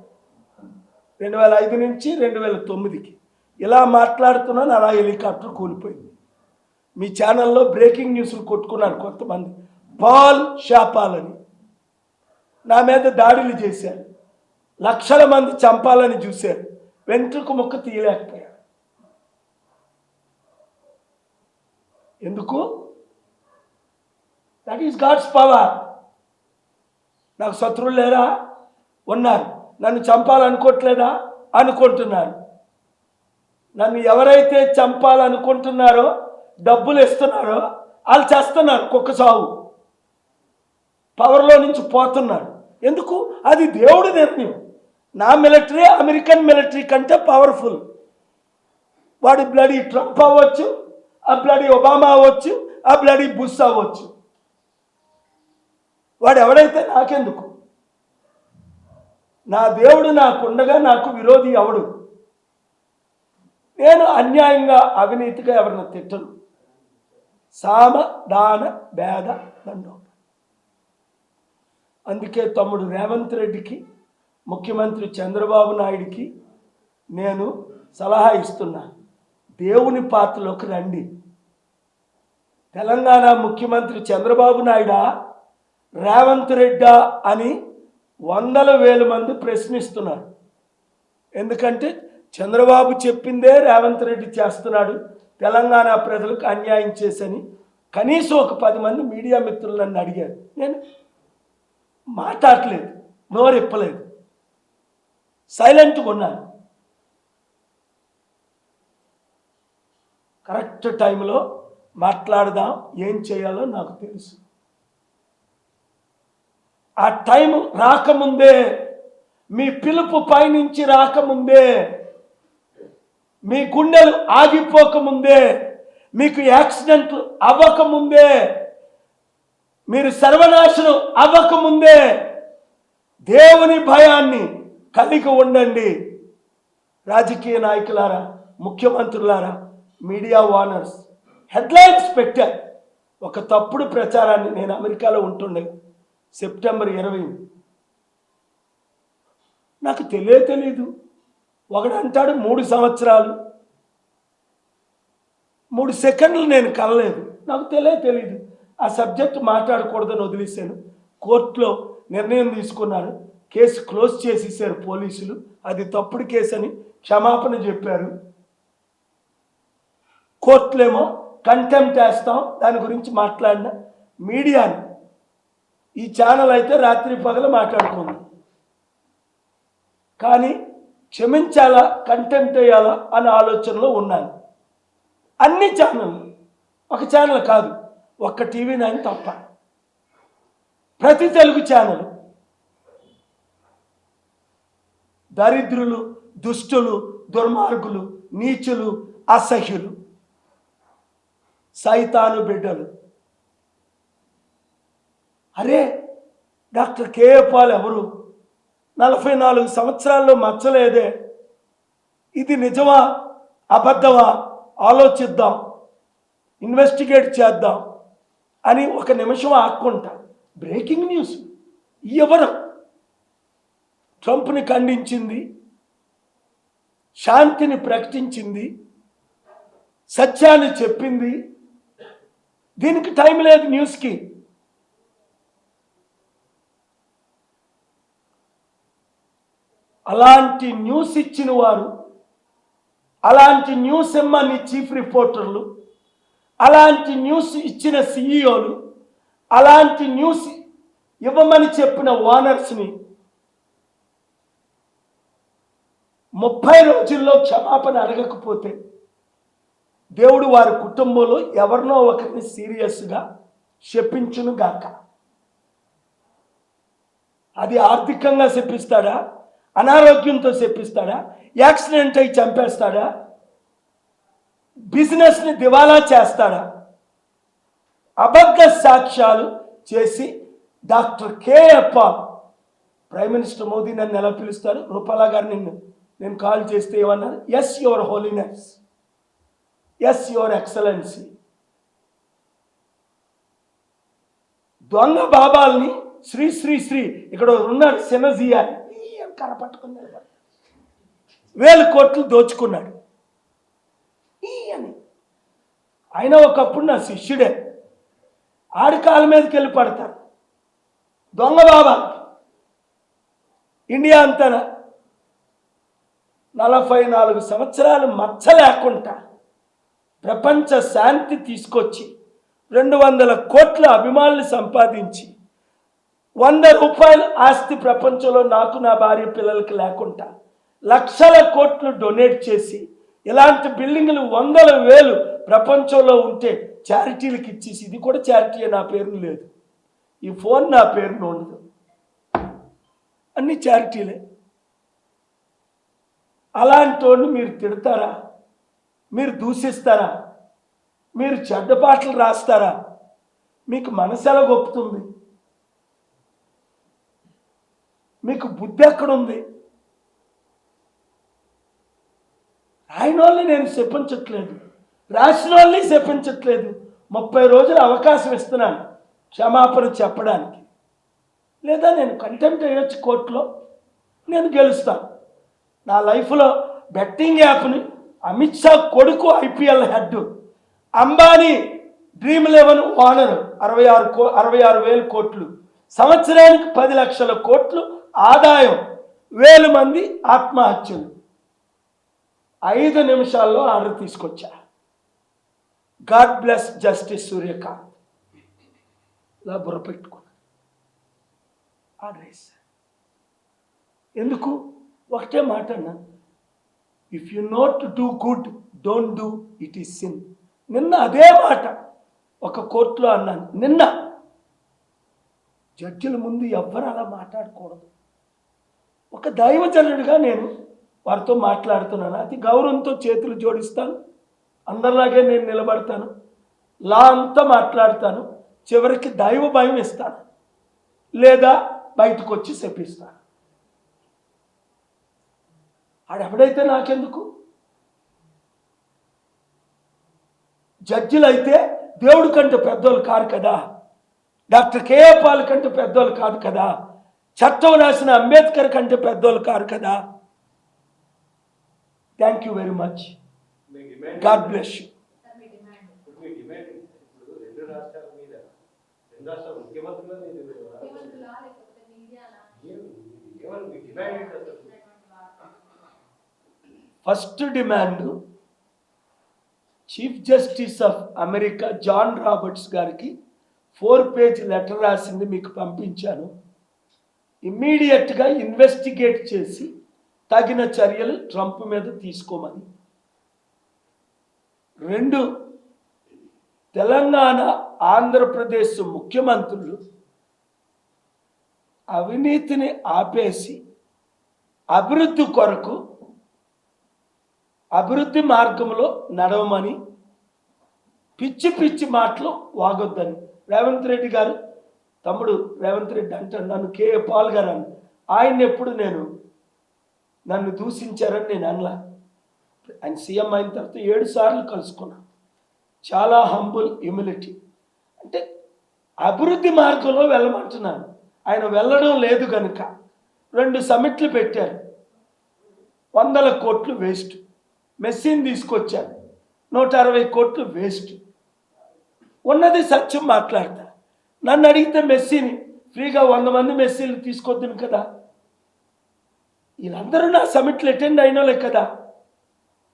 2005 నుంచి 2009కి. ఇలా మాట్లాడుతున్నాను, అలా హెలికాప్టర్ కూలిపోయింది. మీ ఛానల్లో బ్రేకింగ్ న్యూస్లు కొట్టుకున్నారు కొంతమంది, పాల్ శాపాలని. నా మీద దాడులు చేశారు, లక్షల మంది చంపాలని చూశారు, వెంట్రుక ముక్క తీయలేకపోయారు. ఎందుకు? That is God's power. నాకు శత్రువులు లేరా? ఉన్నారు. నన్ను చంపాలనుకోవట్లేదా? అనుకుంటున్నారు. నన్ను ఎవరైతే చంపాలనుకుంటున్నారో, డబ్బులు ఇస్తున్నారో వాళ్ళు చేస్తున్నారు. కుక్క సాగు పవర్లో నుంచి పోతున్నారు. ఎందుకు? అది దేవుడి నిర్ణయం. నా మిలిటరీ అమెరికన్ మిలిటరీ కంటే పవర్ఫుల్. వాడి బ్లడీ ట్రంప్ అవ్వచ్చు, ఆ బ్లడీ ఒబామా అవ్వచ్చు, ఆ బ్లడీ బుష్ అవ్వచ్చు. వాడు ఎవడైతే నాకెందుకు? నా దేవుడు నాకుండగా నాకు విరోధి ఎవడు? నేను అన్యాయంగా అవినీతిగా ఎవరిని తిట్టను. సామ దాన భేద దండం. అందుకే తమ్ముడు రేవంత్ రెడ్డికి, ముఖ్యమంత్రి చంద్రబాబు నాయుడికి నేను సలహా ఇస్తున్నాను, దేవుని పాత్రలోకి రండి. తెలంగాణ ముఖ్యమంత్రి చంద్రబాబు నాయుడా, రేవంత్ రెడ్డా అని 100,000 మంది ప్రశ్నిస్తున్నారు. ఎందుకంటే చంద్రబాబు చెప్పిందే రేవంత్ రెడ్డి చేస్తున్నాడు, తెలంగాణ ప్రజలకు అన్యాయం చేసని. కనీసం ఒక 10 మంది మీడియా మిత్రులు నన్ను అడిగారు. నేను మాట్లాడలేదు, నోరెప్పలేదు, సైలెంట్గా ఉన్నాను. కరెక్ట్ టైంలో మాట్లాడదాం, ఏం చేయాలో నాకు తెలుసు. ఆ టైం రాకముందే, మీ పిలుపు పైనుంచి రాకముందే, మీ గుండెలు ఆగిపోకముందే, మీకు యాక్సిడెంట్లు అవ్వకముందే, మీరు సర్వనాశనం అవ్వకముందే దేవుని భయాన్ని కలిగి ఉండండి. రాజకీయ నాయకులారా, ముఖ్యమంత్రులారా, మీడియా ఓనర్స్ హెడ్లైన్స్ పెట్టారు. ఒక తప్పుడు ప్రచారాన్ని, నేను అమెరికాలో ఉంటుండే సెప్టెంబర్ 20 నాకు తెలీదు. ఒకడు అంటాడు 3 సంవత్సరాలు, 3 సెకండ్లు నేను కలలేదు. నాకు తెలీదు. ఆ సబ్జెక్ట్ మాట్లాడకూడదని వదిలేశాను. కోర్టులో నిర్ణయం తీసుకున్నారు, కేసు క్లోజ్ చేసేసారు పోలీసులు. అది తప్పుడు కేసు అని క్షమాపణ చెప్పారు. కోర్టులేమో కంటెంప్ట్ వేస్తాం, దాని గురించి మాట్లాడిన మీడియాని, ఈ ఛానల్ అయితే రాత్రి పగలు మాట్లాడుకుంది. కానీ క్షమించాలా, కంటెంప్ట్ వేయాలా అనే ఆలోచనలో ఉన్నాను. అన్ని ఛానళ్ళు, ఒక ఛానల్ కాదు, ఒక్క TV9 తప్ప ప్రతి తెలుగు ఛానల్ దరిద్రులు, దుష్టులు, దుర్మార్గులు, నీచులు, అసహ్యులు, సైతాను బిడ్డలు. అరే, డాక్టర్ కేఏ పాల్ ఎవరు? 44 సంవత్సరాల్లో మచ్చలేదే. ఇది నిజమా అబద్ధమా ఆలోచిద్దాం, ఇన్వెస్టిగేట్ చేద్దాం అని ఒక నిమిషం ఆక్కుంటా. బ్రేకింగ్ న్యూస్ ఎవరు? ట్రంప్ని ఖండించింది, శాంతిని ప్రకటించింది, సత్యాన్ని చెప్పింది. దీనికి టైం లేదు న్యూస్కి. అలాంటి న్యూస్ ఇచ్చిన వారు, అలాంటి న్యూస్ ఇమ్మని చీఫ్ రిపోర్టర్లు, అలాంటి న్యూస్ ఇచ్చిన సిఇఓలు, అలాంటి న్యూస్ ఇవ్వమని చెప్పిన ఓనర్స్ని 30 రోజుల్లో క్షమాపణ అడగకపోతే దేవుడు వారి కుటుంబంలో ఎవరినో ఒకరిని సీరియస్గా శపించును గాక. అది ఆర్థికంగా శపిస్తాడా, అనారోగ్యంతో శపిస్తాడా, యాక్సిడెంట్ అయి చంపేస్తాడా, బిజినెస్ని దివాలా చేస్తాడా? అబద్ధ సాక్ష్యాలు చేసి doctor KA Paul, prime minister Modi నన్ను ఎలా పిలుస్తారు, రూపాలా గారు నేను కాల్ చేస్తే ఏమన్నారు? Yes your holiness, yes your excellency. దొంగ బాబాల్ని శ్రీ శ్రీ శ్రీ ఇక్కడ ఉన్నాడు సినజియా కర పట్టుకున్నాడు, 1000 కోట్లు దోచుకున్నాడు అని. ఆయన ఒకప్పుడు నా శిష్యుడే, ఆడి కాళ్ళ మీదకి వెళ్ళి పడతారు దొంగ బాబా. ఇండియా అంతా 44 సంవత్సరాలు మచ్చ లేకుండా ప్రపంచ శాంతి తీసుకొచ్చి 200 కోట్ల అభిమానులు సంపాదించి 100 రూపాయల ఆస్తి ప్రపంచంలో నాకు నా భార్య పిల్లలకి లేకుండా లక్షల కోట్లు డొనేట్ చేసి ఇలాంటి బిల్డింగ్లు 100,000 ప్రపంచంలో ఉంటే చారిటీలకు ఇచ్చేసి, ఇది కూడా చారిటీ నా పేరును లేదు, ఈ ఫోన్ నా పేరును ఉండదు, అన్ని చారిటీలే. అలాంటి వాడిని మీరు తిడతారా? మీరు దూషిస్తారా? మీరు చెడ్డ పాటలు రాస్తారా? మీకు మనసెలా గొప్పుతుంది? మీకు బుద్ధి ఎక్కడుంది? రాయని వాళ్ళని నేను చెప్పించట్లేదు, రాసిన వాళ్ళని చెప్పించట్లేదు. 30 రోజులు అవకాశం ఇస్తున్నాను క్షమాపణ చెప్పడానికి, లేదా నేను కంటెంప్ట్ అయ్యొచ్చు కోర్టులో, నేను గెలుస్తాను. నా లైఫ్లో బెట్టింగ్ యాప్ని అమిత్ షా కొడుకు IPL head, Ambani Dream11 owner 66,000 కోట్లు, సంవత్సరానికి 10 లక్షల కోట్లు ఆదాయం, 1000 మంది ఆత్మహత్యలు. 5 నిమిషాల్లో ఆర్డర్ తీసుకొచ్చా. God bless justice Suryakant. ఇలా బుర్ర పెట్టుకున్నా, ఆర్డర్ వేసా. ఎందుకు? ఒకటే మాట అన్నా, if you know to do good don't do it is sin. నిన్న అదే మాట ఒక కోర్టులో అన్నాను. నిన్న జడ్జిల ముందు ఎవ్వరు అలా మాట్లాడకూడదు. ఒక దైవజనుడిగా నేను వారితో మాట్లాడుతున్నాను, అతి గౌరవంతో చేతులు జోడిస్తాను, అందరిలాగే నేను నిలబడతాను, లా అంతా మాట్లాడతాను, చివరికి దైవ భయం ఇస్తాను, లేదా బయటకు వచ్చి శపిస్తాను. ఆడెవడైతే నాకెందుకు? జడ్జిలు అయితే దేవుడి కంటే పెద్దోళ్ళు కాదు కదా, డాక్టర్ కేఏ పాల్ కంటే పెద్దోళ్ళు కాదు కదా, చట్టం రాసిన అంబేద్కర్ కంటే పెద్దోళ్ళు కాదు కదా. Thank you very much. God bless you. First demand chief justice of America John Roberts గారికి 4-పేజ్ లెటర్ రాసింది మీకు పంపించాను. ఇమ్మీడియట్గా ఇన్వెస్టిగేట్ చేసి తగిన చర్యలు ట్రంప్ మీద తీసుకోమని. 2, తెలంగాణ ఆంధ్రప్రదేశ్ ముఖ్యమంత్రులు అవినీతిని ఆపేసి అభివృద్ధి కొరకు అభివృద్ధి మార్గంలో నడవమని, పిచ్చి పిచ్చి మాటలు వాగొద్దని. రేవంత్ రెడ్డి గారు, తమ్ముడు రేవంత్ రెడ్డి అంటాడు, నన్ను కేఏ పాల్ గారు అని. ఆయన ఎప్పుడు నన్ను దూషించారని నేను అనలా. ఆయన సీఎం అయిన తర్వాత 7 సార్లు కలుసుకున్నాను. చాలా హంబుల్, హ్యూమిలిటీ. అంటే అభివృద్ధి మార్గంలో వెళ్ళమంటున్నాను. ఆయన వెళ్ళడం లేదు కనుక 2 సమిట్లు పెట్టారు, 100 కోట్లు వేస్ట్. మెస్సీని తీసుకొచ్చారు, 160 కోట్లు వేస్ట్. ఉన్నది సత్యం మాట్లాడతా. నన్ను అడిగితే మెస్సీని ఫ్రీగా 100 మంది మెస్సీలు తీసుకొద్దును కదా. వీళ్ళందరూ నా సమిట్లు అటెండ్ అయినోలే కదా.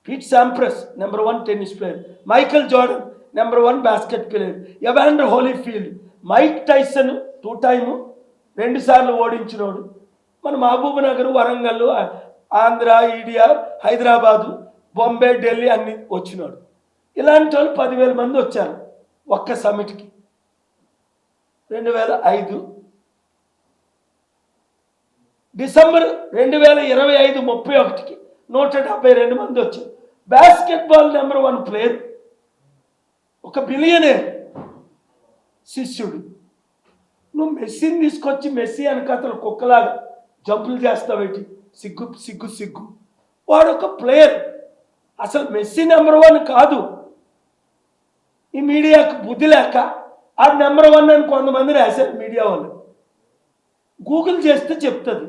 Pete Sampras number 1 tennis player, Michael Jordan number 1 basket player, Evander Holyfield, Mike Tyson 2 time 2 సార్లు ఓడించినోడు, మన మహబూబ్ నగర్, వరంగల్, ఆంధ్ర, ఇండియా, హైదరాబాదు, బాంబే, ఢిల్లీ అన్ని వచ్చినాడు. ఇలాంటి వాళ్ళు 10,000 మంది వచ్చారు ఒక్క సమిట్కి. 2005 డిసెంబర్ 2025 31కి 172 మంది వచ్చారు. బాస్కెట్బాల్ నెంబర్ 1 ప్లేయర్, ఒక బిలియనేర్ శిష్యుడు. నువ్వు మెస్సీని తీసుకొచ్చి మెస్సీ వెనకాతలు కుక్కలాగా జంపులు చేస్తావేటి? సిగ్గు సిగ్గు సిగ్గు. వాడు ఒక ప్లేయర్, అసలు మెస్సీ నెంబర్ 1 కాదు. ఈ మీడియాకు బుద్ధి లేక ఆ నెంబర్ 1 అని కొంతమంది రాశారు మీడియా వాళ్ళు. గూగుల్ చేస్తే చెప్తుంది.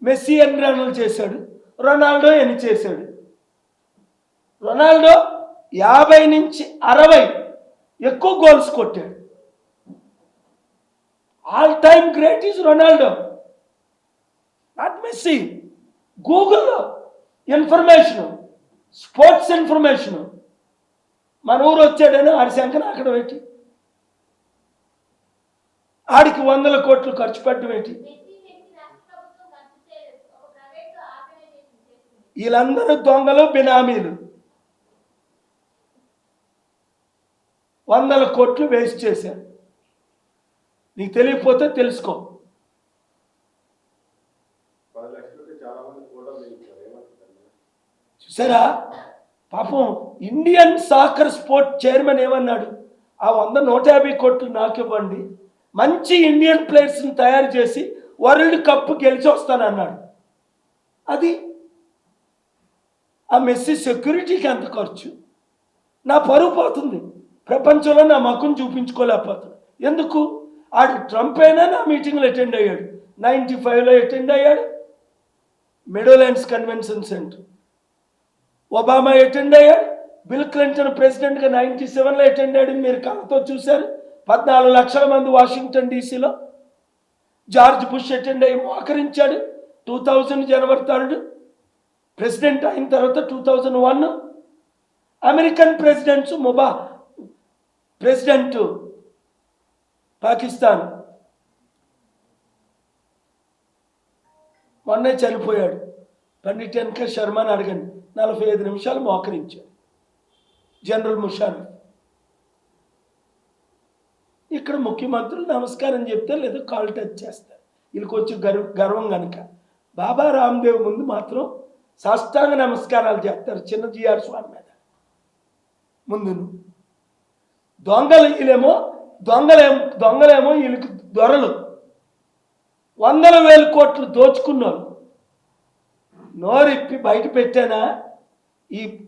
మెస్సీ ఎన్ని రన్నులు చేశాడు, రొనాల్డో ఎన్ని చేశాడు. రొనాల్డో 50 నుంచి 60 ఎక్కువ గోల్స్ కొట్టాడు. All time great is Ronaldo, not Messi. గూగుల్లో ఇన్ఫర్మేషను, స్పోర్ట్స్ ఇన్ఫర్మేషను, మన ఊరు వచ్చాడని ఆడి శంకన అక్కడ పెట్టి ఆడికి 100 కోట్లు ఖర్చు పెట్టడం ఏంటి? వీళ్ళందరూ దొంగలు, బినామీలు. 100 కోట్లు వేస్ట్ చేశారు. నీకు తెలియకపోతే తెలుసుకో. చూసారా పాపం ఇండియన్ సాకర్ స్పోర్ట్ చైర్మన్ ఏమన్నాడు? ఆ 100-150 కోట్లు నాకు ఇవ్వండి, మంచి ఇండియన్ ప్లేయర్స్ని తయారు చేసి వరల్డ్ కప్ గెలిచి వస్తానన్నాడు. అది ఆ మెస్సీ సెక్యూరిటీకి ఎంత ఖర్చు? నా పరువు పోతుంది, ప్రపంచంలో నా మక్కును చూపించుకోలేకపోతున్నాను. ఎందుకు? ఆడు ట్రంప్ అయినా నా మీటింగ్లో అటెండ్ అయ్యాడు. 95లో అటెండ్ అయ్యాడు, మెడోలాండ్స్ కన్వెన్షన్ సెంటర్. ఒబామా అటెండ్ అయ్యాడు, బిల్ క్లింటన్ ప్రెసిడెంట్గా 97లో అటెండ్ అయ్యాడు. మీరు కళ్ళతో చూశారు. 14 లక్షల మంది వాషింగ్టన్ డీసీలో. జార్జ్ బుష్ అటెండ్ అయ్యి మోకరించాడు 2000 జనవరి 3. ప్రెసిడెంట్ అయిన తర్వాత 2001 అమెరికన్ ప్రెసిడెంట్స్ ప్రెసిడెంట్ పాకిస్తాన్ మొన్నే చనిపోయాడు. పండిట్ ఎన్కే శర్మని అడగండి, 45 నిమిషాలు మోకరించాడు జనరల్ ముషారఫ్. ఇక్కడ ముఖ్యమంత్రులు నమస్కారం చెప్తే లేదా కాల్ టచ్ చేస్తారు. వీళ్ళకి వచ్చి గర్వం కనుక. బాబా రామ్దేవ్ ముందు మాత్రం సాష్టాంగ నమస్కారాలు చేస్తారు చిన్న జిఆర్ స్వామి మీద ముందును. దొంగలు వీళ్ళేమో దొంగలేమో వీళ్ళకి దొరలు, 100,000 కోట్లు దోచుకున్నారు. నోరిప్పి బయట పెట్టానా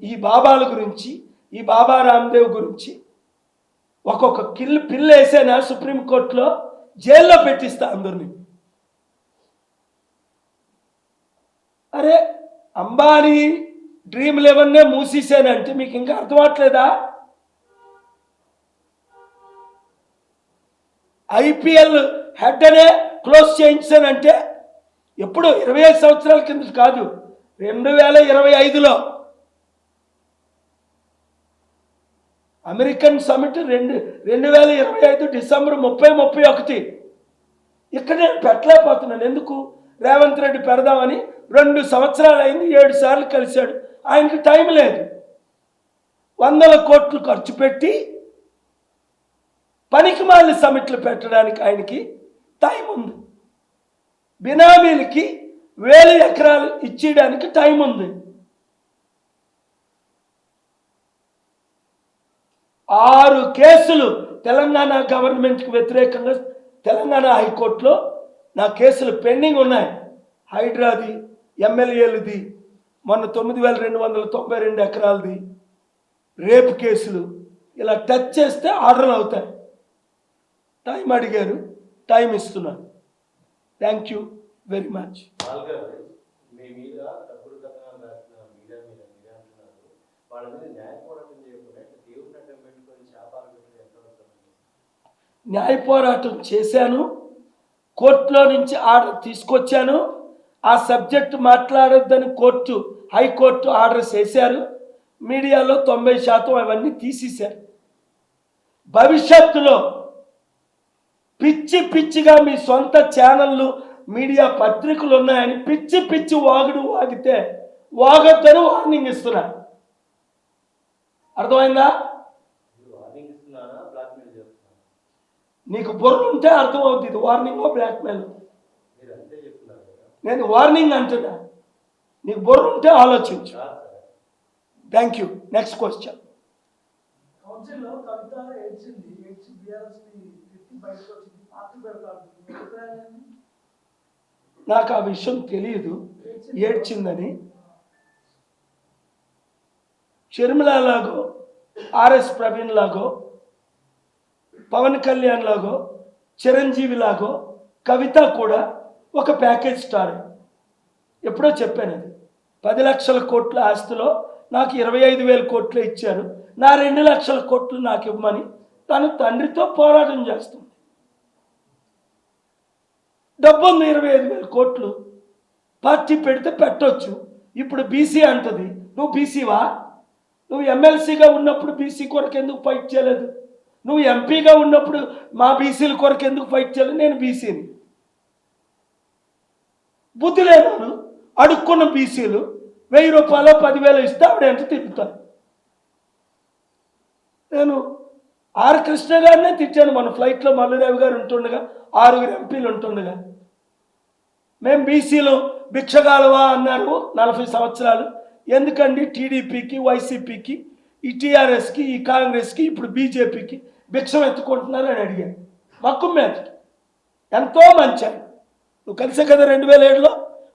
ఈ బాబాల గురించి, ఈ బాబా రామ్దేవ్ గురించి ఒక్కొక్క పిల్లు వేసానా సుప్రీంకోర్టులో, జైల్లో పెట్టిస్తా అందరినీ. అరే అంబానీ డ్రీమ్ 11 మూసేసానంటే మీకు ఇంకా అర్థం అవట్లేదా? ఐపీఎల్ హెడ్ అనే క్లోజ్ చేయించానంటే ఎప్పుడు 25 సంవత్సరాల కింద కాదు, 2025లో అమెరికన్ సమిట్ 2025 డిసెంబర్ 30, 31. ఇక్కడ నేను పెట్టలేకపోతున్నాను. ఎందుకు? రేవంత్ రెడ్డి పెడదామని 2 సంవత్సరాలు అయింది, 7 సార్లు కలిశాడు. ఆయనకి టైం లేదు. 100 కోట్లు ఖర్చు పెట్టి పనికిమాలిన సమిట్లు పెట్టడానికి ఆయనకి టైం ఉంది. బినామీలకి 1000 ఎకరాలు ఇచ్చేయడానికి టైం ఉంది. 6 కేసులు తెలంగాణ గవర్నమెంట్కి వ్యతిరేకంగా తెలంగాణ హైకోర్టులో నా కేసులు పెండింగ్ ఉన్నాయి. హైడ్రాది, ఎమ్మెల్యేలది, మొన్న 9,292 ఎకరాలది, రేపు కేసులు. ఇలా టచ్ చేస్తే ఆర్డర్లు అవుతాయి. టైం అడిగారు, టైం ఇస్తున్నాను. Thank you very much. న్యాయ పోరాటం చేశాను, కోర్టులో నుంచి ఆర్డర్ తీసుకొచ్చాను. ఆ సబ్జెక్టు మాట్లాడొద్దని హైకోర్టు ఆర్డర్ చేశారు. మీడియాలో 90% అవన్నీ తీసేశారు. భవిష్యత్తులో పిచ్చిగా మీ సొంత ఛానళ్ళు, మీడియా పత్రికలు ఉన్నాయని పిచ్చి వాగితే వాగొద్దని వార్నింగ్ ఇస్తున్నా. అర్థమైందా? నీకు బుర్ర ఉంటే అర్థమవుతుంది ఇది వార్నింగ్ బ్లాక్మెయిల్. నేను వార్నింగ్ అంటున్నా, నీకు బుర్ర ఉంటే ఆలోచించు. Thank you. Next question. నాకు ఆ విషయం తెలియదు, ఏడ్చిందని. షర్మిల లాగో, ఆర్ఎస్ ప్రవీణ్ లాగో, పవన్ కళ్యాణ్ లాగో, చిరంజీవి లాగో కవిత కూడా ఒక ప్యాకేజ్ స్టార్. ఎప్పుడో చెప్పాను, అది 10 లక్షల కోట్ల ఆస్తిలో నాకు 25,000 కోట్లు ఇచ్చారు, నా 2 లక్షల కోట్లు నాకు ఇవ్వమని తను తండ్రితో పోరాటం చేస్తుంది. డబ్బు ఉంది, 25,000 కోట్లు. పార్టీ పెడితే పెట్టొచ్చు. ఇప్పుడు బీసీ అంటది, నువ్వు బీసీవా? నువ్వు ఎమ్మెల్సీగా ఉన్నప్పుడు బీసీ కొరకు ఎందుకు ఫైట్ చేయలేదు? నువ్వు ఎంపీగా ఉన్నప్పుడు మా బీసీల కొరకు ఎందుకు ఫైట్ చేయలేదు? నేను బీసీని. బుద్ధి లేనాడు అడుక్కున్న బీసీలు 1000 రూపాయలు 10,000 ఇస్తే ఆవిడ ఎంత తిప్పుతారు? నేను ఆర్ కృష్ణ గారినే తిట్టాను. మన ఫ్లైట్లో మల్లురావు గారు ఉంటుండగా, 6 ఎంపీలు ఉంటుండగా, మేము బీసీలు భిక్షగాలవా అన్నారు 40 సంవత్సరాలు. ఎందుకండి టీడీపీకి, వైసీపీకి, ఈ టీఆర్ఎస్కి, ఈ కాంగ్రెస్కి, ఇప్పుడు బీజేపీకి భిక్షం ఎత్తుకుంటున్నారు అని అడిగాను. మక్కు మీద ఎంతో మంచి ఆయన. నువ్వు కలిసే కదా 2007లో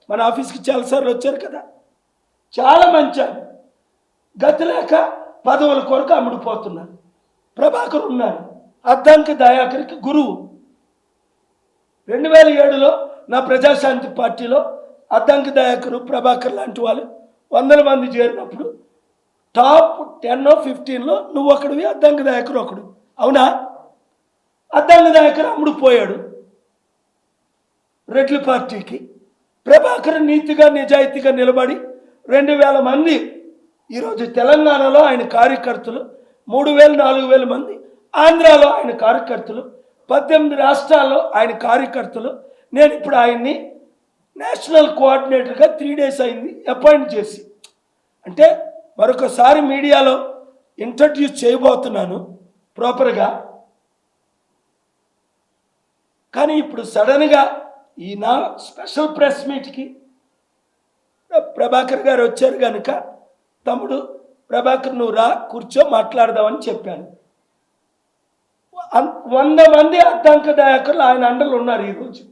మన ఆఫీస్కి చాలాసార్లు వచ్చారు కదా. చాలా మంచి ఆయన. గతి లేక పదవుల కొరకు అమ్ముడుపోతున్నారు. ప్రభాకర్ ఉన్నారు, అద్దంకి దయాకర్కి గురువు. 2007లో నా ప్రజాశాంతి పార్టీలో అద్దంకి దయాకరు, ప్రభాకర్ లాంటి వాళ్ళు 100 మంది చేరినప్పుడు టాప్ 10, 15లో నువ్వు ఒకడివి, అద్దంకి దయాకరు ఒకడు. అవునా? అద్దంకి దయాకర్ అమ్ముడుపోయాడు రెడ్ల పార్టీకి. ప్రభాకర్ నీతిగా నిజాయితీగా నిలబడి 2,000 మంది ఈరోజు తెలంగాణలో ఆయన కార్యకర్తలు, 3,000, 4,000 మంది ఆంధ్రాలో ఆయన కార్యకర్తలు, 18 రాష్ట్రాల్లో ఆయన కార్యకర్తలు. నేను ఇప్పుడు ఆయన్ని నేషనల్ కోఆర్డినేటర్గా 3 days అయింది అపాయింట్ చేసి. అంటే మరొకసారి మీడియాలో ఇంట్రడ్యూస్ చేయబోతున్నాను ప్రాపర్గా. కానీ ఇప్పుడు సడన్గా ఈ నా స్పెషల్ ప్రెస్ మీట్కి ప్రభాకర్ గారు వచ్చారు కనుక, తమ్ముడు ప్రభాకర్ నువ్వు రా, కూర్చో, మాట్లాడదామని చెప్పాను. 100 మంది అద్దంక నాయకులు ఆయన అండలు ఉన్నారు ఈరోజు.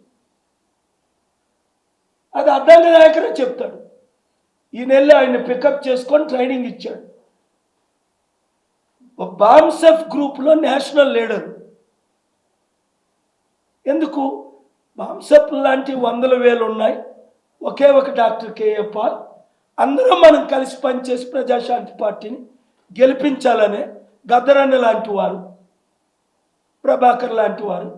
అది అద్దంక నాయకులే చెప్తాడు. ఈ నెలలో ఆయన పికప్ చేసుకొని ట్రైనింగ్ ఇచ్చాడు. బాంసెఫ్ గ్రూప్లో నేషనల్ లీడర్. ఎందుకు? బాంసెఫ్ లాంటి 100,000 ఉన్నాయి, ఒకే ఒక డాక్టర్ కేఏ పాల్. అందరం మనం కలిసి పనిచేసి ప్రజాశాంతి పార్టీని గెలిపించాలనే గద్దరన్న లాంటి వారు, ప్రభాకర్ లాంటి వారు,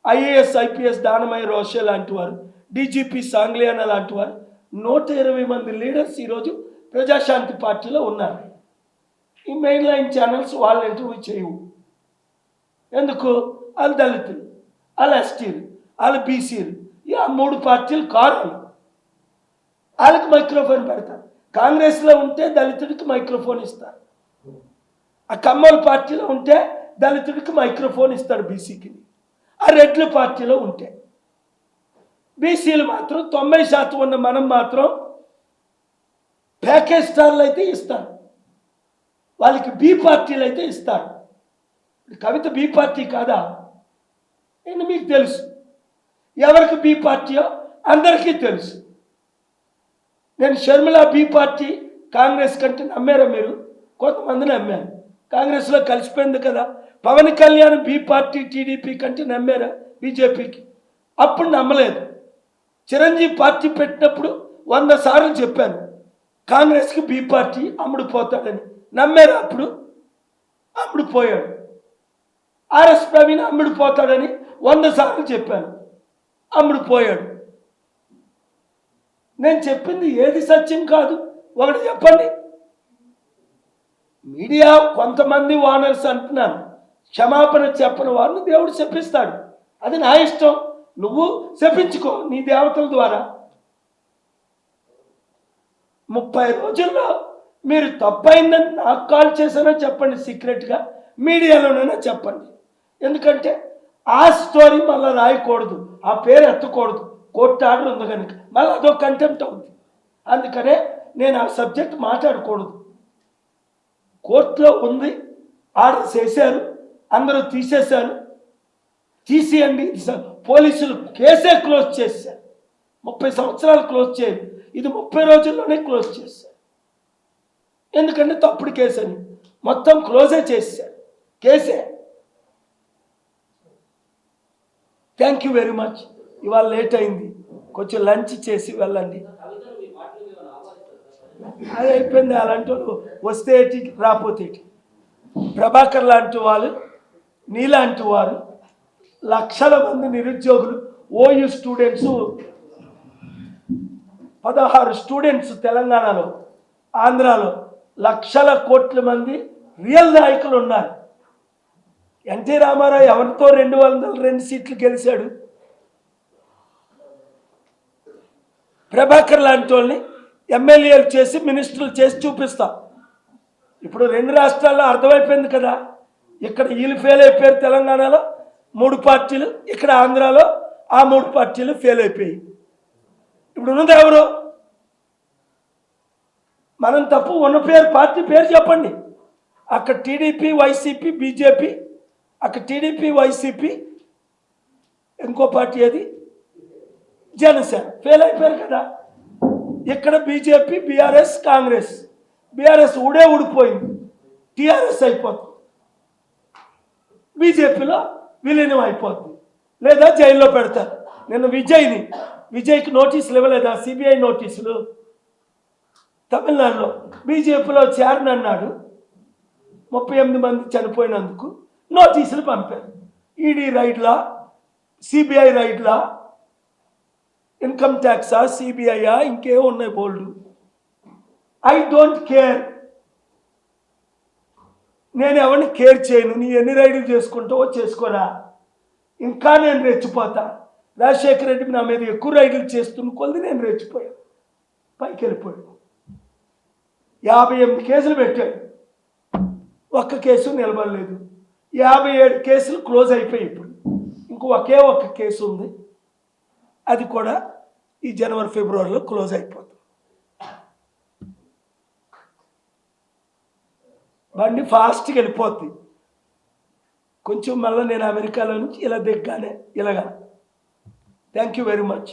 ఐఏఎస్ ఐపీఎస్ దానమయ్య రోషే లాంటి వారు, డీజీపీ సాంగ్లియానా లాంటి వారు 120 మంది లీడర్స్ ఈరోజు ప్రజాశాంతి పార్టీలో ఉన్నారు. ఈ మెయిన్ లైన్ ఛానల్స్ వాళ్ళు ఇంటర్వ్యూ చేయవు. ఎందుకు? వాళ్ళు దళితులు, వాళ్ళు ఎస్టీలు, వాళ్ళు బీసీలు. ఆ 3 పార్టీలు కారు. వాళ్ళకి మైక్రోఫోన్ పెడతారు. కాంగ్రెస్లో ఉంటే దళితుడికి మైక్రోఫోన్ ఇస్తారు. ఆ కమ్మల పార్టీలో ఉంటే దళితుడికి మైక్రోఫోన్ ఇస్తాడు బీసీకి. ఆ రెడ్ల పార్టీలో ఉంటే బీసీలు మాత్రం 90% ఉన్న మనం మాత్రం ప్యాకేజ్ స్టార్లు అయితే ఇస్తారు, వాళ్ళకి బి పార్టీలు అయితే ఇస్తారు. కవిత బి పార్టీ కాదా? నేను మీకు తెలుసు. ఎవరికి బి పార్టీయో అందరికీ తెలుసు. నేను షర్మిల బి పార్టీ కాంగ్రెస్ కంటే నమ్మారా మీరు? కొంతమందిని నమ్మాను. కాంగ్రెస్లో కలిసిపోయింది కదా. Pawan Kalyan B party TDP కంటే నమ్మారా బీజేపీకి? అప్పుడు నమ్మలేదు. చిరంజీవి పార్టీ పెట్టినప్పుడు 100 సార్లు చెప్పాను కాంగ్రెస్కి బి పార్టీ అమ్ముడుపోతాడని. నమ్మారు? అప్పుడు అమ్ముడుపోయాడు. ఆర్ఎస్ ప్రవీణ్ అమ్ముడుపోతాడని 100 సార్లు చెప్పాను, అమ్ముడుపోయాడు. నేను చెప్పింది ఏది సత్యం కాదు, ఒకటి చెప్పండి. మీడియా కొంతమంది వానర్స్ అంటున్నాను, క్షమాపణ చెప్పని వారిని దేవుడు శపిస్తాడు. అది నా ఇష్టం. నువ్వు శపించుకో నీ దేవతల ద్వారా. 30 రోజుల్లో మీరు తప్పైందని నాకు కాల్ చేశానో చెప్పండి, సీక్రెట్గా మీడియాలోనైనా చెప్పండి. ఎందుకంటే ఆ స్టోరీ మళ్ళీ రాయకూడదు, ఆ పేరు ఎత్తకూడదు. కోర్టు ఆర్డర్ ఉంది కనుక మళ్ళీ అదో కంటెంప్ట్ అవుతుంది. అందుకనే నేను ఆ సబ్జెక్ట్ మాట్లాడకూడదు. కోర్టులో ఉంది, ఆర్డర్ చేశారు, అందరూ తీసేశారు. తీసేయండి. పోలీసులు కేసే క్లోజ్ చేశారు. 30 సంవత్సరాలు క్లోజ్ చేయరు, ఇది 30 రోజుల్లోనే క్లోజ్ చేశారు. ఎందుకంటే తప్పుడు కేసు అని మొత్తం క్లోజే చేశారు, కేసే. Thank you very much. ఇవాళ లేట్ అయింది, కొంచెం లంచ్ చేసి వెళ్ళండి. అది అయిపోయింది. అలాంటి వాళ్ళు వస్తే ఏంటి, రాకపోతే ఏంటి. ప్రభాకర్ లాంటి వాళ్ళు, నీలాంటి వారు, లక్షల మంది నిరుద్యోగులు, ఓయూ స్టూడెంట్స్ 16 స్టూడెంట్స్ తెలంగాణలో, ఆంధ్రాలో లక్షల కోట్ల మంది రియల్ నాయకులు ఉన్నారు. ఎన్టీ రామారావు ఎవరితో 202 సీట్లు గెలిచాడు? ప్రభాకర్ లాంటి వాళ్ళని ఎమ్మెల్యేలు చేసి మినిస్టర్లు చేసి చూపిస్తాం. ఇప్పుడు 2 రాష్ట్రాల్లో అర్థమైపోయింది కదా. ఇక్కడ వీళ్ళు ఫెయిల్ అయిపోయారు, తెలంగాణలో 3 పార్టీలు, ఇక్కడ ఆంధ్రాలో ఆ 3 పార్టీలు ఫెయిల్ అయిపోయాయి. ఇప్పుడు ఉన్నది ఎవరు? మనం తప్పు ఉన్న పేరు, పార్టీ పేరు చెప్పండి. అక్కడ టీడీపీ, వైసీపీ, బీజేపీ, అక్కడ టీడీపీ, వైసీపీ, ఇంకో పార్టీ అది జనసేన ఫెయిల్ అయిపోయారు కదా. ఇక్కడ బీజేపీ, బీఆర్ఎస్, కాంగ్రెస్. బీఆర్ఎస్ ఊడిపోయింది, టీఆర్ఎస్ అయిపోతుంది. బీజేపీలో విలీనం అయిపోతుంది, లేదా జైల్లో పెడతారు. నిన్న విజయ్కి నోటీసులు ఇవ్వలేదా? సిబిఐ నోటీసులు. తమిళనాడులో బీజేపీలో చేరనన్నాడు, 38 మంది చనిపోయినందుకు నోటీసులు పంపారు. ఈడీ రైడ్లా, సిబిఐ రైడ్లా, ఇన్కమ్ ట్యాక్సా, సిబిఐయా, ఇంకేమో ఉన్నాయి బోల్డు. I don't care. నేను ఎవరిని కేర్ చేయను. నీ ఎన్ని రైడ్లు చేసుకుంటావో చేసుకోరా. ఇంకా నేను రెచ్చిపోతా. రాజశేఖర రెడ్డి నా మీద ఎక్కువ రైడ్లు చేస్తున్న కొద్ది నేను రెచ్చిపోయాను, పైకి వెళ్ళిపోయాను. 58 కేసులు పెట్టాడు, ఒక్క కేసు నిలబడలేదు. 57 కేసులు క్లోజ్ అయిపోయి ఇప్పుడు ఒకే ఒక్క కేసు ఉంది, అది కూడా ఈ జనవరి ఫిబ్రవరిలో క్లోజ్ అయిపోతుంది. బండి ఫాస్ట్గా వెళ్ళిపోద్ది. కొంచెం మళ్ళీ నేను అమెరికాలో నుంచి ఇలా దిగ్గానే ఇలాగా. Thank you very much.